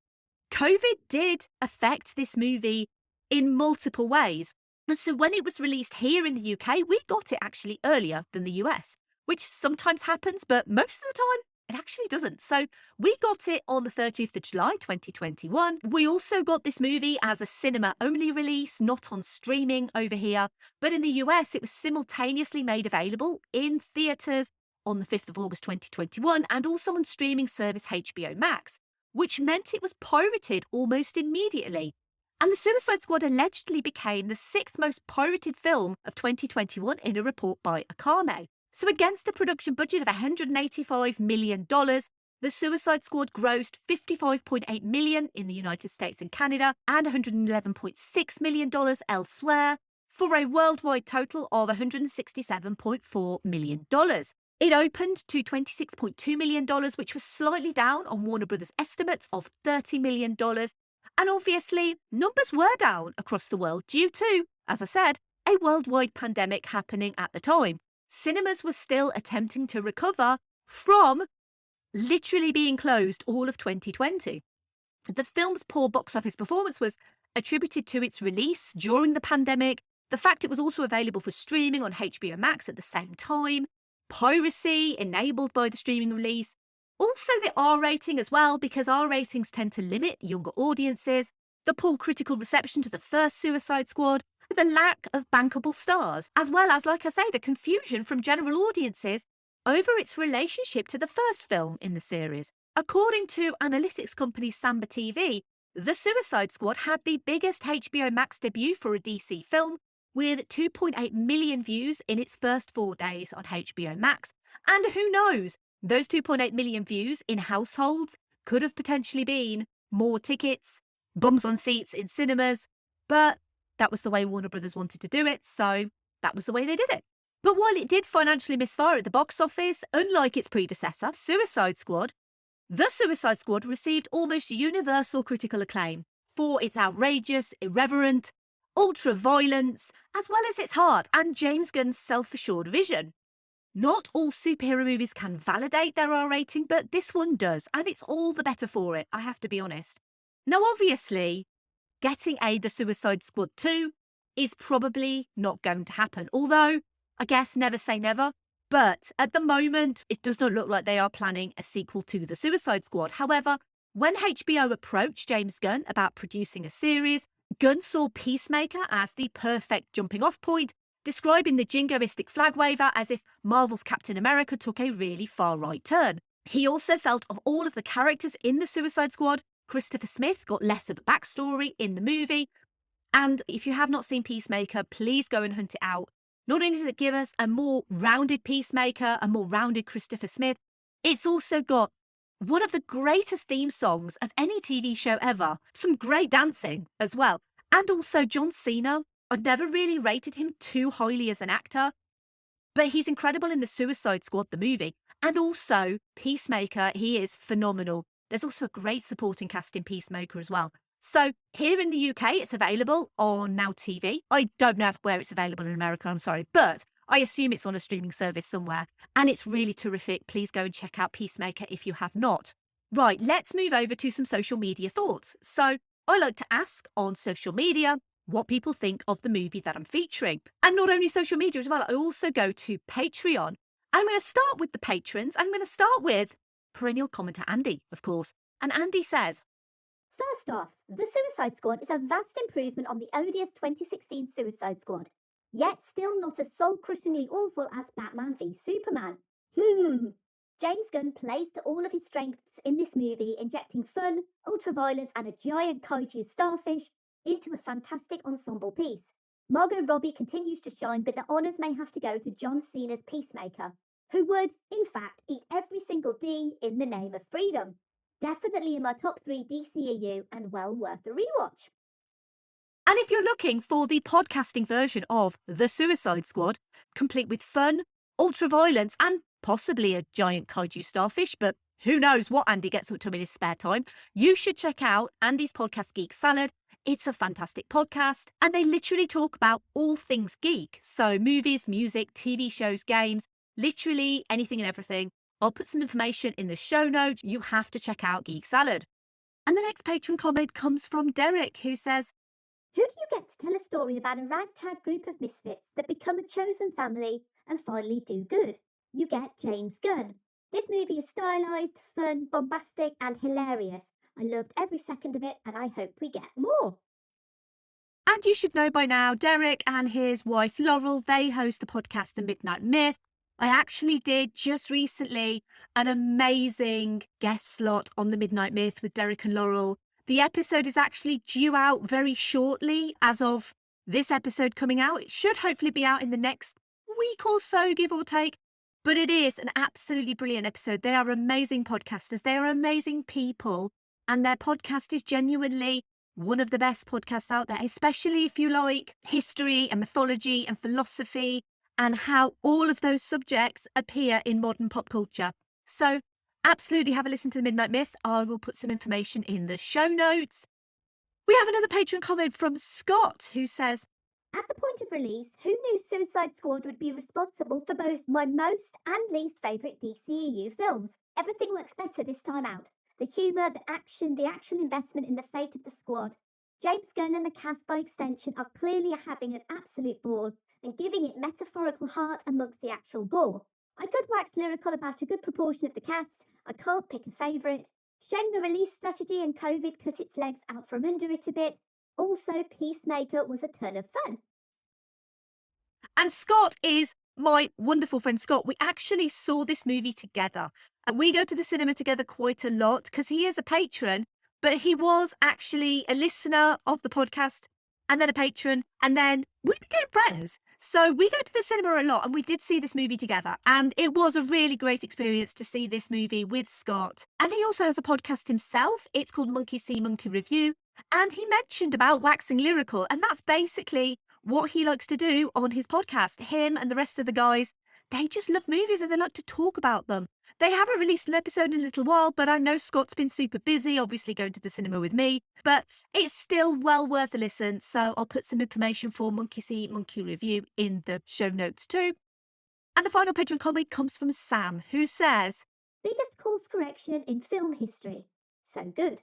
COVID did affect this movie in multiple ways. And so when it was released here in the UK, we got it actually earlier than the US, which sometimes happens, but most of the time, it actually doesn't. So we got it on the 30th of July, 2021. We also got this movie as a cinema-only release, not on streaming over here. But in the US, it was simultaneously made available in theatres on the 5th of August, 2021, and also on streaming service HBO Max, which meant it was pirated almost immediately. And The Suicide Squad allegedly became the 6th most pirated film of 2021 in a report by Akame. So against a production budget of $185 million, The Suicide Squad grossed $55.8 million in the United States and Canada and $111.6 million elsewhere, for a worldwide total of $167.4 million. It opened to $26.2 million, which was slightly down on Warner Brothers' estimates of $30 million. And obviously, numbers were down across the world due to, as I said, a worldwide pandemic happening at the time. Cinemas were still attempting to recover from literally being closed all of 2020. The film's poor box office performance was attributed to its release during the pandemic, the fact it was also available for streaming on HBO Max at the same time, piracy enabled by the streaming release, also the R rating as well, because R ratings tend to limit younger audiences, the poor critical reception to the first Suicide Squad, the lack of bankable stars, as well as, like I say, the confusion from general audiences over its relationship to the first film in the series. According to analytics company Samba TV, The Suicide Squad had the biggest HBO Max debut for a DC film, with 2.8 million views in its first 4 days on HBO Max. And who knows, those 2.8 million views in households could have potentially been more tickets, bums on seats in cinemas, but that was the way Warner Brothers wanted to do it, so that was the way they did it. But while it did financially misfire at the box office, unlike its predecessor, Suicide Squad, The Suicide Squad received almost universal critical acclaim for its outrageous, irreverent, ultra-violence, as well as its heart and James Gunn's self-assured vision. Not all superhero movies can validate their R rating, but this one does, and it's all the better for it, I have to be honest. Now, obviously, getting The Suicide Squad 2 is probably not going to happen, although, I guess never say never, but at the moment, it does not look like they are planning a sequel to The Suicide Squad. However, when HBO approached James Gunn about producing a series, Gunn saw Peacemaker as the perfect jumping-off point, describing the jingoistic flag waver as if Marvel's Captain America took a really far-right turn. He also felt of all of the characters in The Suicide Squad, Christopher Smith got less of a backstory in the movie. And if you have not seen Peacemaker, please go and hunt it out. Not only does it give us a more rounded Peacemaker, a more rounded Christopher Smith, it's also got one of the greatest theme songs of any TV show ever. Some great dancing as well. And also John Cena. I've never really rated him too highly as an actor, but he's incredible in The Suicide Squad, the movie. And also Peacemaker, he is phenomenal. There's also a great supporting cast in Peacemaker as well. So here in the UK, it's available on Now TV. I don't know where it's available in America, I'm sorry, but I assume it's on a streaming service somewhere. And it's really terrific. Please go and check out Peacemaker if you have not. Right, let's move over to some social media thoughts. So I like to ask on social media what people think of the movie that I'm featuring. And not only social media as well, I also go to Patreon. I'm going to start with the patrons. I'm going to start with perennial commenter Andy, of course. And Andy says, first off, The Suicide Squad is a vast improvement on the odious 2016 Suicide Squad, yet still not as soul-crushingly awful as Batman v Superman. James Gunn plays to all of his strengths in this movie, injecting fun, ultra-violence and a giant kaiju starfish into a fantastic ensemble piece. Margot Robbie continues to shine, but the honours may have to go to John Cena's Peacemaker, who would, in fact, eat every single D in the name of freedom. Definitely in my top 3 DCEU and well worth a rewatch. And if you're looking for the podcasting version of The Suicide Squad, complete with fun, ultra-violence and possibly a giant kaiju starfish, but who knows what Andy gets up to in his spare time, you should check out Andy's podcast Geek Salad. It's a fantastic podcast and they literally talk about all things geek. So movies, music, TV shows, games, literally anything and everything. I'll put some information in the show notes. You have to check out Geek Salad. And the next patron comment comes from Derek, who says, who do you get to tell a story about a ragtag group of misfits that become a chosen family and finally do good? You get James Gunn. This movie is stylised, fun, bombastic and hilarious. I loved every second of it and I hope we get more. And you should know by now, Derek and his wife Laurel, they host the podcast The Midnight Myth. I actually did just recently an amazing guest slot on The Midnight Myth with Derek and Laurel. The episode is actually due out very shortly as of this episode coming out. It should hopefully be out in the next week or so, give or take. But it is an absolutely brilliant episode. They are amazing podcasters. They are amazing people. And their podcast is genuinely one of the best podcasts out there, especially if you like history and mythology and philosophy and how all of those subjects appear in modern pop culture. So absolutely have a listen to The Midnight Myth. I will put some information in the show notes. We have another Patreon comment from Scott who says, at the point of release, who knew Suicide Squad would be responsible for both my most and least favourite DCEU films? Everything works better this time out. The humour, the actual investment in the fate of the squad. James Gunn and the cast by extension are clearly having an absolute ball and giving it metaphorical heart amongst the actual gore. I could wax lyrical about a good proportion of the cast. I can't pick a favourite. Shame the release strategy and COVID cut its legs out from under it a bit. Also, Peacemaker was a ton of fun. and Scott is my wonderful friend Scott. We actually saw this movie together and we go to the cinema together quite a lot because he is a patron, but he was actually a listener of the podcast and then a patron, and then we became friends. So we go to the cinema a lot and we did see this movie together. And it was a really great experience to see this movie with Scott. And he also has a podcast himself. It's called Monkey See, Monkey Review. And he mentioned about waxing lyrical. And that's basically what he likes to do on his podcast. Him and the rest of the guys, they just love movies and they like to talk about them. They haven't released an episode in a little while, but I know Scott's been super busy, obviously going to the cinema with me, but it's still well worth a listen. So I'll put some information for Monkey See, Monkey Review in the show notes too. And the final Patreon comment comes from Sam, who says, biggest course correction in film history. So good.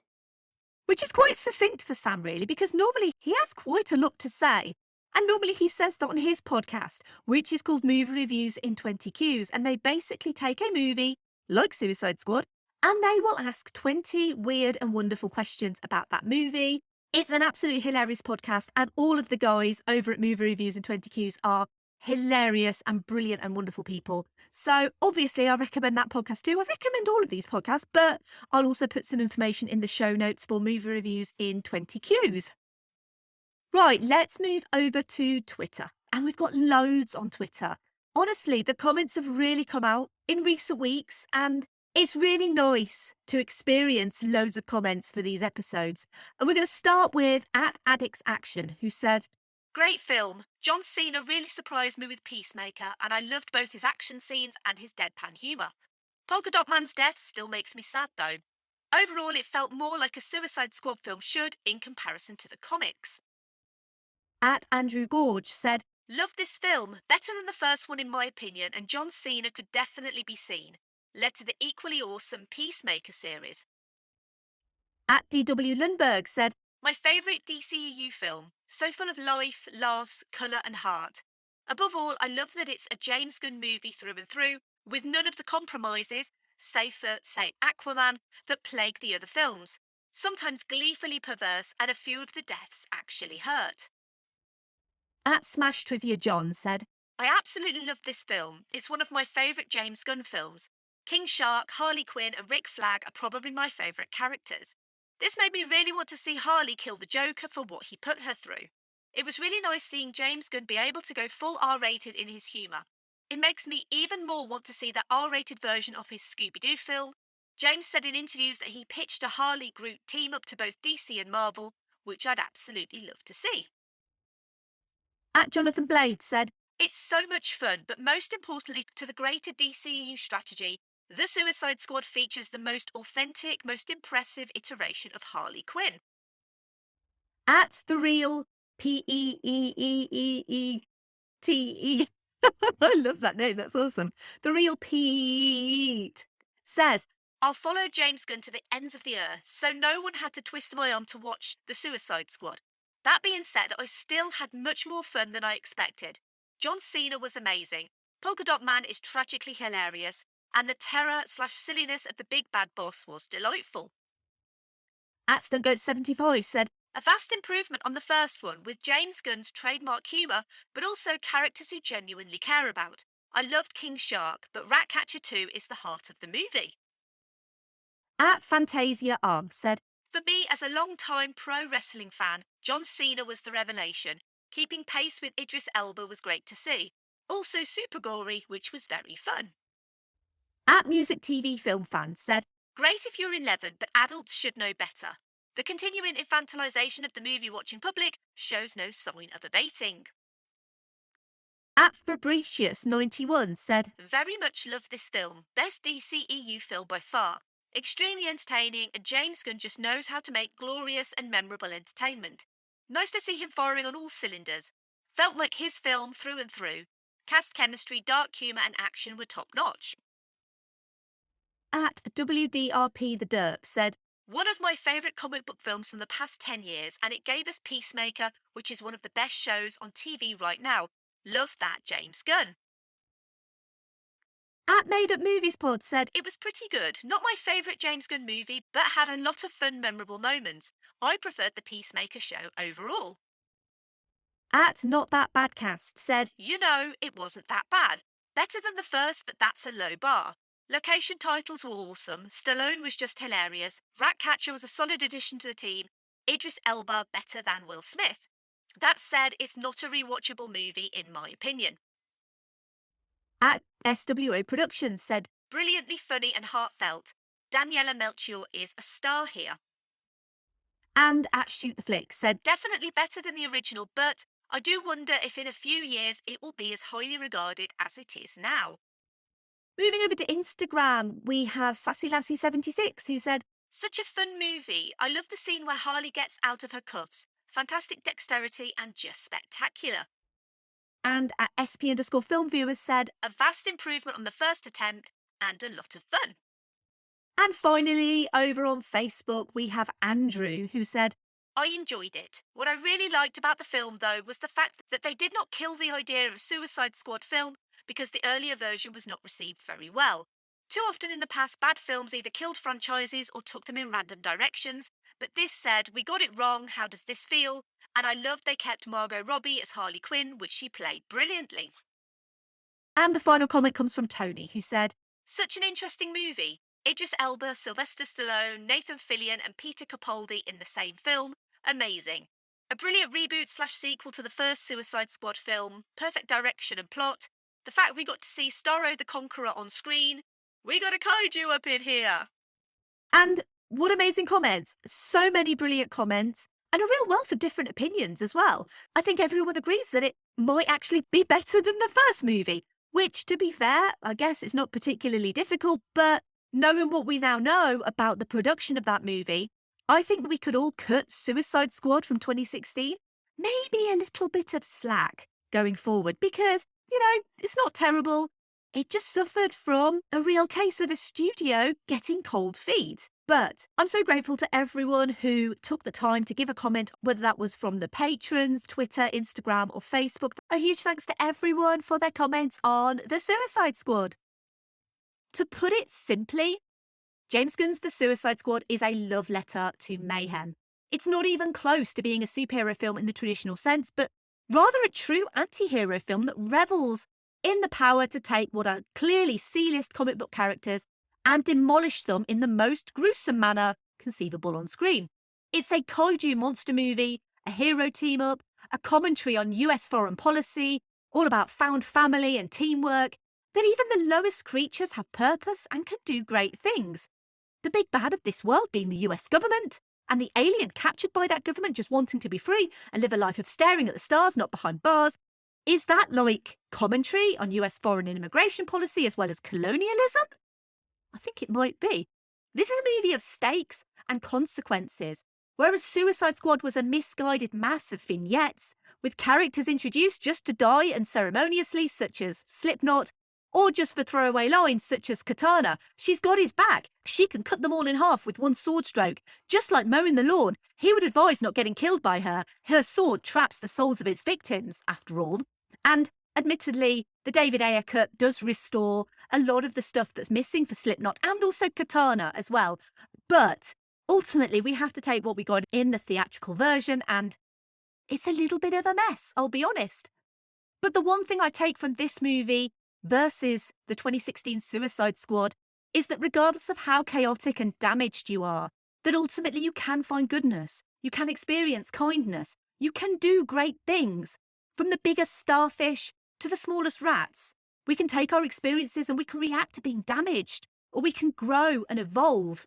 which is quite succinct for Sam, really, because normally he has quite a lot to say. And normally he says that on his podcast, which is called Movie Reviews in 20 Qs. And they basically take a movie like Suicide Squad and they will ask 20 weird and wonderful questions about that movie. It's an absolutely hilarious podcast. And all of the guys over at Movie Reviews in 20 Qs are hilarious and brilliant and wonderful people. So obviously I recommend that podcast too. I recommend all of these podcasts, but I'll also put some information in the show notes for Movie Reviews in 20 Qs. Right, let's move over to Twitter. And we've got loads on Twitter. Honestly, the comments have really come out in recent weeks, and it's really nice to experience loads of comments for these episodes. And we're going to start with @AddictsAction, who said, great film. John Cena really surprised me with Peacemaker, and I loved both his action scenes and his deadpan humour. Polka Dot Man's death still makes me sad, though. Overall, it felt more like a Suicide Squad film should in comparison to the comics. @Andrew Gorge said, loved this film, better than the first one in my opinion, and John Cena could definitely be seen. Led to the equally awesome Peacemaker series. @DW Lundberg said, my favourite DCEU film, so full of life, laughs, colour and heart. Above all, I love that it's a James Gunn movie through and through, with none of the compromises, save for, say, Aquaman, that plague the other films. Sometimes gleefully perverse, and a few of the deaths actually hurt. @Smash Trivia John said, I absolutely love this film. It's one of my favourite James Gunn films. King Shark, Harley Quinn and Rick Flag are probably my favourite characters. This made me really want to see Harley kill the Joker for what he put her through. It was really nice seeing James Gunn be able to go full R-rated in his humour. It makes me even more want to see that R-rated version of his Scooby-Doo film. James said in interviews that he pitched a Harley Groot team up to both DC and Marvel, which I'd absolutely love to see. @Jonathan Blade said, it's so much fun, but most importantly to the greater DCEU strategy, The Suicide Squad features the most authentic, most impressive iteration of Harley Quinn. @TheReal Peeeeeete. I love that name, that's awesome. The Real Pete says, I'll follow James Gunn to the ends of the earth, so no one had to twist my arm to watch The Suicide Squad. That being said, I still had much more fun than I expected. John Cena was amazing. Polka Dot Man is tragically hilarious, and the terror/silliness of the big bad boss was delightful. @StuntGoat75 said, a vast improvement on the first one, with James Gunn's trademark humour, but also characters who genuinely care about. I loved King Shark, but Ratcatcher 2 is the heart of the movie. @Fantasia Arm said, for me, as a long-time pro wrestling fan, John Cena was the revelation. Keeping pace with Idris Elba was great to see. Also super gory, which was very fun. At Music TV Film Fans said, "Great if you're 11, but adults should know better. The continuing infantilization of the movie-watching public shows no sign of abating." At Fabricius91 said, "Very much love this film. Best DCEU film by far. Extremely entertaining, and James Gunn just knows how to make glorious and memorable entertainment. Nice to see him firing on all cylinders. Felt like his film through and through. Cast chemistry, dark humour and action were top-notch." At WDRP The Derp said, "One of my favourite comic book films from the past 10 years, and it gave us Peacemaker, which is one of the best shows on TV right now. Love that, James Gunn." At Made Up Movies Pod said, "It was pretty good. Not my favourite James Gunn movie, but had a lot of fun, memorable moments. I preferred the Peacemaker show overall." At Not That Bad Cast said, "You know, it wasn't that bad. Better than the first, but that's a low bar. Location titles were awesome. Stallone was just hilarious. Ratcatcher was a solid addition to the team. Idris Elba better than Will Smith. That said, it's not a rewatchable movie in my opinion." At SWO Productions said, "Brilliantly funny and heartfelt. Daniela Melchior is a star here." And at Shoot the Flick said, "Definitely better than the original, but I do wonder if in a few years it will be as highly regarded as it is now." Moving over to Instagram, we have SassyLassie76 who said, "Such a fun movie. I love the scene where Harley gets out of her cuffs. Fantastic dexterity and just spectacular." And at SP_film viewers said, "A vast improvement on the first attempt and a lot of fun." And finally, over on Facebook, we have Andrew who said, "I enjoyed it. What I really liked about the film, though, was the fact that they did not kill the idea of a Suicide Squad film because the earlier version was not received very well. Too often in the past, bad films either killed franchises or took them in random directions, but this said, we got it wrong, how does this feel? And I loved they kept Margot Robbie as Harley Quinn, which she played brilliantly." And the final comment comes from Tony, who said, "Such an interesting movie. Idris Elba, Sylvester Stallone, Nathan Fillion and Peter Capaldi in the same film. Amazing. A brilliant reboot/sequel to the first Suicide Squad film. Perfect direction and plot. The fact we got to see Starro the Conqueror on screen. We got a kaiju up in here." And what amazing comments. So many brilliant comments. And a real wealth of different opinions as well. I think everyone agrees that it might actually be better than the first movie, which, to be fair, I guess it's not particularly difficult, but knowing what we now know about the production of that movie, I think we could all cut Suicide Squad from 2016 maybe a little bit of slack going forward because, it's not terrible. It just suffered from a real case of a studio getting cold feet. But I'm so grateful to everyone who took the time to give a comment, whether that was from the patrons, Twitter, Instagram or Facebook. A huge thanks to everyone for their comments on The Suicide Squad. To put it simply, James Gunn's The Suicide Squad is a love letter to mayhem. It's not even close to being a superhero film in the traditional sense, but rather a true anti-hero film that revels in the power to take what are clearly C-list comic book characters and demolish them in the most gruesome manner conceivable on screen. It's a kaiju monster movie, a hero team-up, a commentary on US foreign policy, all about found family and teamwork, that even the lowest creatures have purpose and can do great things. The big bad of this world being the US government, and the alien captured by that government just wanting to be free and live a life of staring at the stars, not behind bars. Is that like commentary on US foreign and immigration policy as well as colonialism? I think it might be. This is a movie of stakes and consequences, whereas Suicide Squad was a misguided mass of vignettes, with characters introduced just to die unceremoniously, such as Slipknot, or just for throwaway lines such as Katana. She's got his back. She can cut them all in half with one sword stroke. Just like mowing the lawn, he would advise not getting killed by her. Her sword traps the souls of its victims, after all. And admittedly, the David Ayer cut does restore a lot of the stuff that's missing for Slipknot and also Katana as well. But ultimately, we have to take what we got in the theatrical version, and it's a little bit of a mess, I'll be honest. But the one thing I take from this movie versus the 2016 Suicide Squad is that regardless of how chaotic and damaged you are, that ultimately you can find goodness, you can experience kindness, you can do great things. From the biggest starfish to the smallest rats, We can take our experiences and we can react to being damaged, or we can grow and evolve.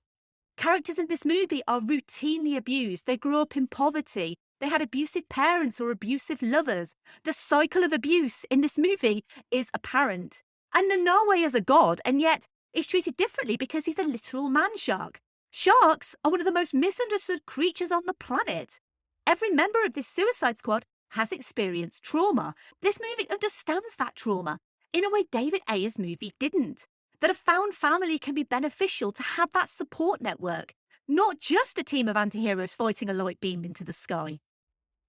Characters in this movie are routinely abused. They grew up in poverty. They had abusive parents or abusive lovers. The cycle of abuse in this movie is apparent. And Nanawe is a god, and yet is treated differently because he's a literal man shark. Sharks are one of the most misunderstood creatures on the planet. Every member of this Suicide Squad has experienced trauma. This movie understands that trauma in a way David Ayer's movie didn't. That a found family can be beneficial to have that support network, not just a team of anti-heroes fighting a light beam into the sky.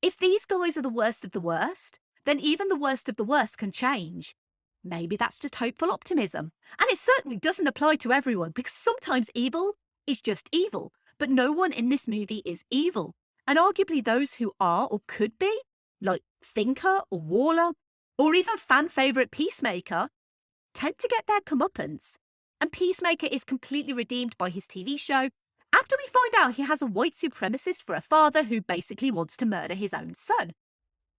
If these guys are the worst of the worst, then even the worst of the worst can change. Maybe that's just hopeful optimism. And it certainly doesn't apply to everyone, because sometimes evil is just evil, but no one in this movie is evil. And arguably those who are or could be, like Thinker or Waller, or even fan favourite Peacemaker, tend to get their comeuppance. And Peacemaker is completely redeemed by his TV show, after we find out he has a white supremacist for a father who basically wants to murder his own son.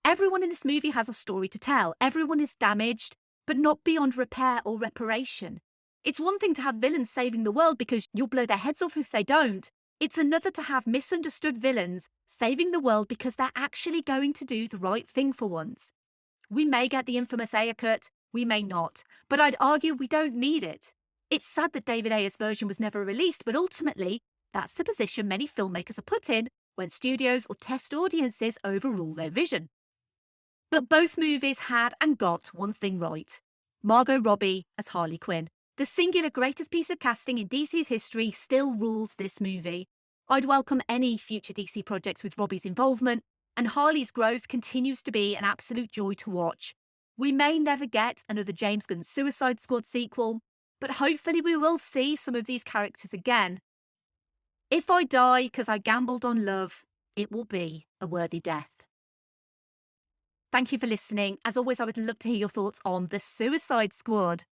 Everyone in this movie has a story to tell. Everyone is damaged, but not beyond repair or reparation. It's one thing to have villains saving the world because you'll blow their heads off if they don't. It's another to have misunderstood villains saving the world because they're actually going to do the right thing for once. We may get the infamous Ayer cut, we may not, but I'd argue we don't need it. It's sad that David Ayer's version was never released, but ultimately, that's the position many filmmakers are put in when studios or test audiences overrule their vision. But both movies had and got one thing right. Margot Robbie as Harley Quinn. The singular greatest piece of casting in DC's history still rules this movie. I'd welcome any future DC projects with Robbie's involvement, and Harley's growth continues to be an absolute joy to watch. We may never get another James Gunn Suicide Squad sequel, but hopefully we will see some of these characters again. If I die because I gambled on love, it will be a worthy death. Thank you for listening. As always, I would love to hear your thoughts on the Suicide Squad.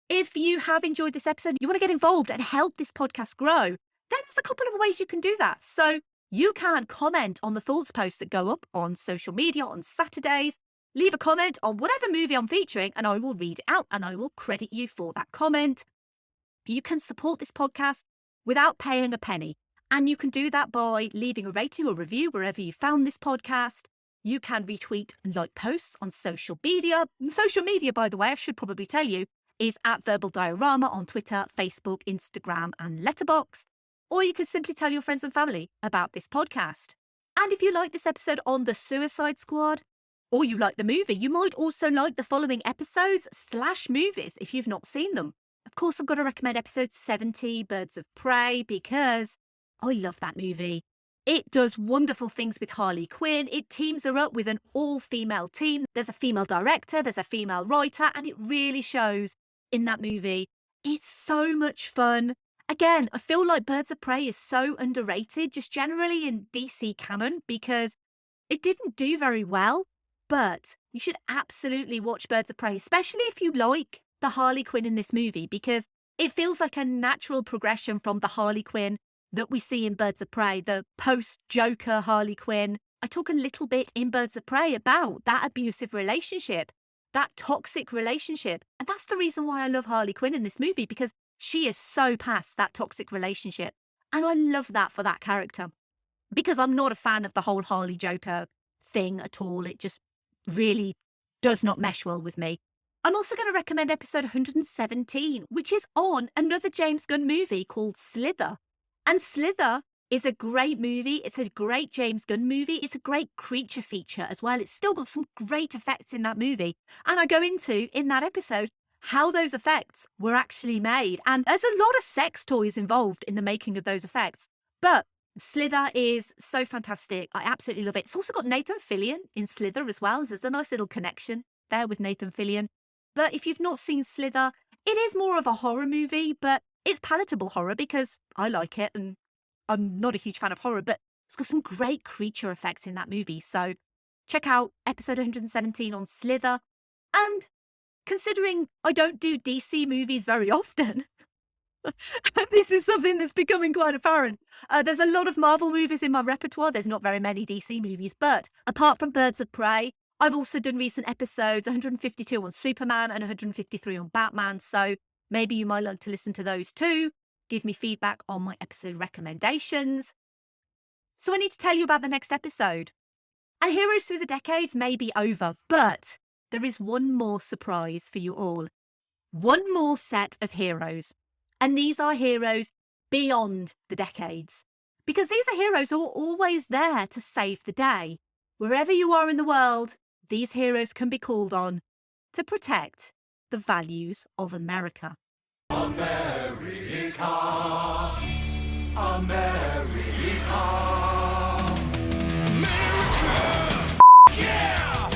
If you have enjoyed this episode, you want to get involved and help this podcast grow, then there's a couple of ways you can do that. So you can comment on the thoughts posts that go up on social media on Saturdays. Leave a comment on whatever movie I'm featuring and I will read it out and I will credit you for that comment. You can support this podcast without paying a penny. And you can do that by leaving a rating or review wherever you found this podcast. You can retweet and like posts on social media. Social media, by the way, I should probably tell you, is at Verbal Diorama on Twitter, Facebook, Instagram, and Letterboxd. Or you can simply tell your friends and family about this podcast. And if you like this episode on the Suicide Squad, or you like the movie, you might also like the following episodes/movies if you've not seen them. Of course, I've got to recommend episode 70, Birds of Prey, because I love that movie. It does wonderful things with Harley Quinn. It teams her up with an all-female team. There's a female director, there's a female writer, and it really shows in that movie. It's so much fun. Again, I feel like Birds of Prey is so underrated, just generally in DC canon, because it didn't do very well. But you should absolutely watch Birds of Prey, especially if you like the Harley Quinn in this movie, because it feels like a natural progression from the Harley Quinn that we see in Birds of Prey, the post-Joker Harley Quinn. I talk a little bit in Birds of Prey about that abusive relationship, that toxic relationship. And that's the reason why I love Harley Quinn in this movie, because she is so past that toxic relationship. And I love that for that character, because I'm not a fan of the whole Harley Joker thing at all. It just really does not mesh well with me. I'm also going to recommend episode 117, which is on another James Gunn movie called Slither. And Slither is a great movie. It's a great James Gunn movie. It's a great creature feature as well. It's still got some great effects in that movie. And I go into, in that episode, how those effects were actually made. And there's a lot of sex toys involved in the making of those effects. But Slither is so fantastic. I absolutely love it. It's also got Nathan Fillion in Slither as well. There's a nice little connection there with Nathan Fillion. But if you've not seen Slither, it is more of a horror movie, but it's palatable horror because I like it and I'm not a huge fan of horror, but it's got some great creature effects in that movie. So check out episode 117 on Slither. And considering I don't do DC movies very often, this is something that's becoming quite apparent. There's a lot of Marvel movies in my repertoire. There's not very many DC movies, but apart from Birds of Prey, I've also done recent episodes, 152 on Superman and 153 on Batman, so maybe you might like to listen to those too. Give me feedback on my episode recommendations. So I need to tell you about the next episode. And Heroes Through the Decades may be over, but there is one more surprise for you all. One more set of heroes. And these are heroes beyond the decades. Because these are heroes who are always there to save the day. Wherever you are in the world, these heroes can be called on to protect the values of America. America, America, yeah!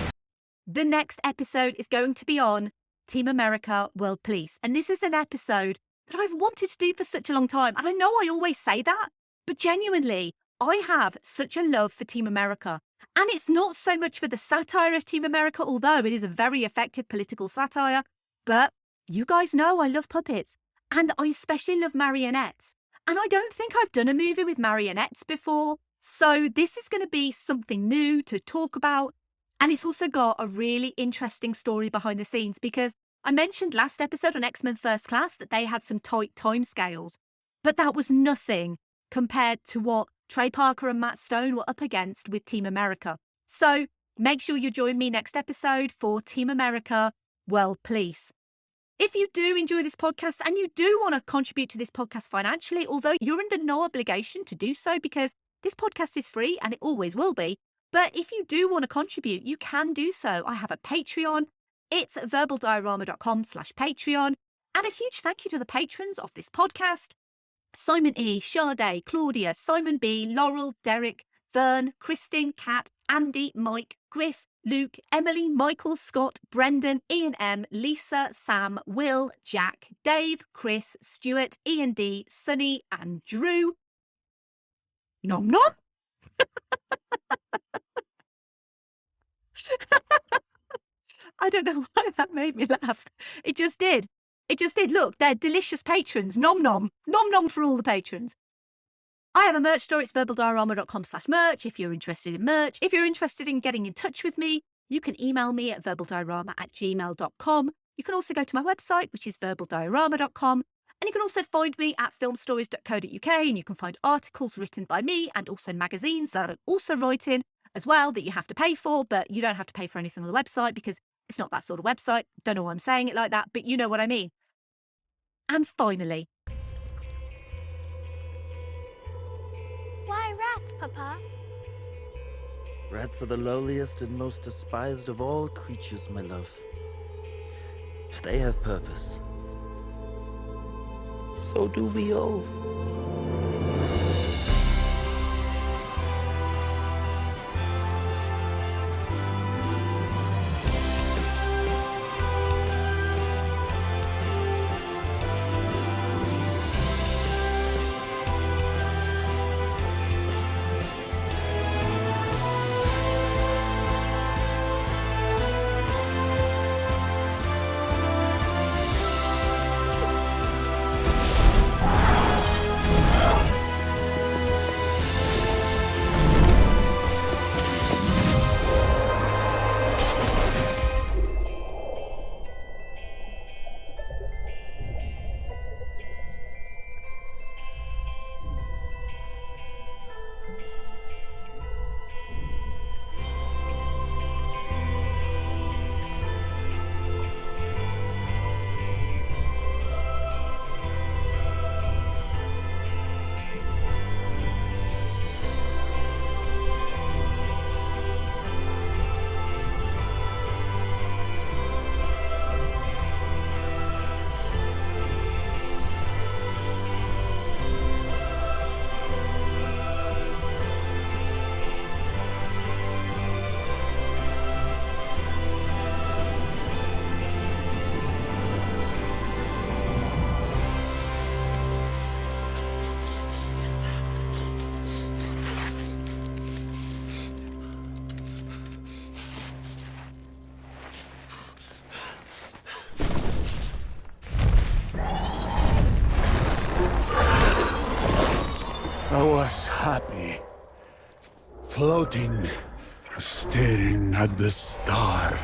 The next episode is going to be on Team America World Police. And this is an episode that I've wanted to do for such a long time. And I know I always say that, but genuinely, I have such a love for Team America. And it's not so much for the satire of Team America, although it is a very effective political satire. But you guys know I love puppets. And I especially love marionettes. And I don't think I've done a movie with marionettes before. So this is going to be something new to talk about. And it's also got a really interesting story behind the scenes, because I mentioned last episode on X-Men First Class that they had some tight timescales. But that was nothing compared to what Trey Parker and Matt Stone were up against with Team America. So make sure you join me next episode for Team America World Police. If you do enjoy this podcast and you do want to contribute to this podcast financially, although you're under no obligation to do so because this podcast is free and it always will be, but if you do want to contribute, you can do so. I have a Patreon. It's verbaldiorama.com/Patreon. And a huge thank you to the patrons of this podcast: Simon E, Sade, Claudia, Simon B, Laurel, Derek, Vern, Christine, Kat, Andy, Mike, Griff, Luke, Emily, Michael, Scott, Brendan, Ian M, Lisa, Sam, Will, Jack, Dave, Chris, Stuart, Ian D, Sunny, and Drew. Nom nom. I don't know why that made me laugh. It just did. It just did. Look, they're delicious patrons. Nom nom. Nom nom for all the patrons. I have a merch store. It's verbaldiorama.com/merch if you're interested in merch. If you're interested in getting in touch with me, you can email me at verbaldiorama@gmail.com. You can also go to my website, which is verbaldiorama.com. And you can also find me at filmstories.co.uk, and you can find articles written by me and also magazines that I also write in as well that you have to pay for, but you don't have to pay for anything on the website because it's not that sort of website. Don't know why I'm saying it like that, but you know what I mean. And finally, Why rats, Papa? Rats are the lowliest and most despised of all creatures, my love. They have purpose. So do we all. I was happy, floating Staring at the stars.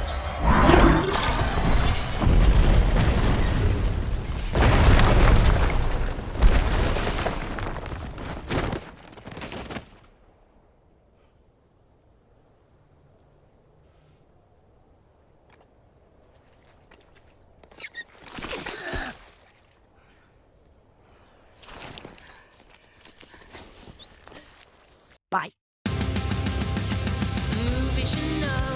Bye. Movies you know.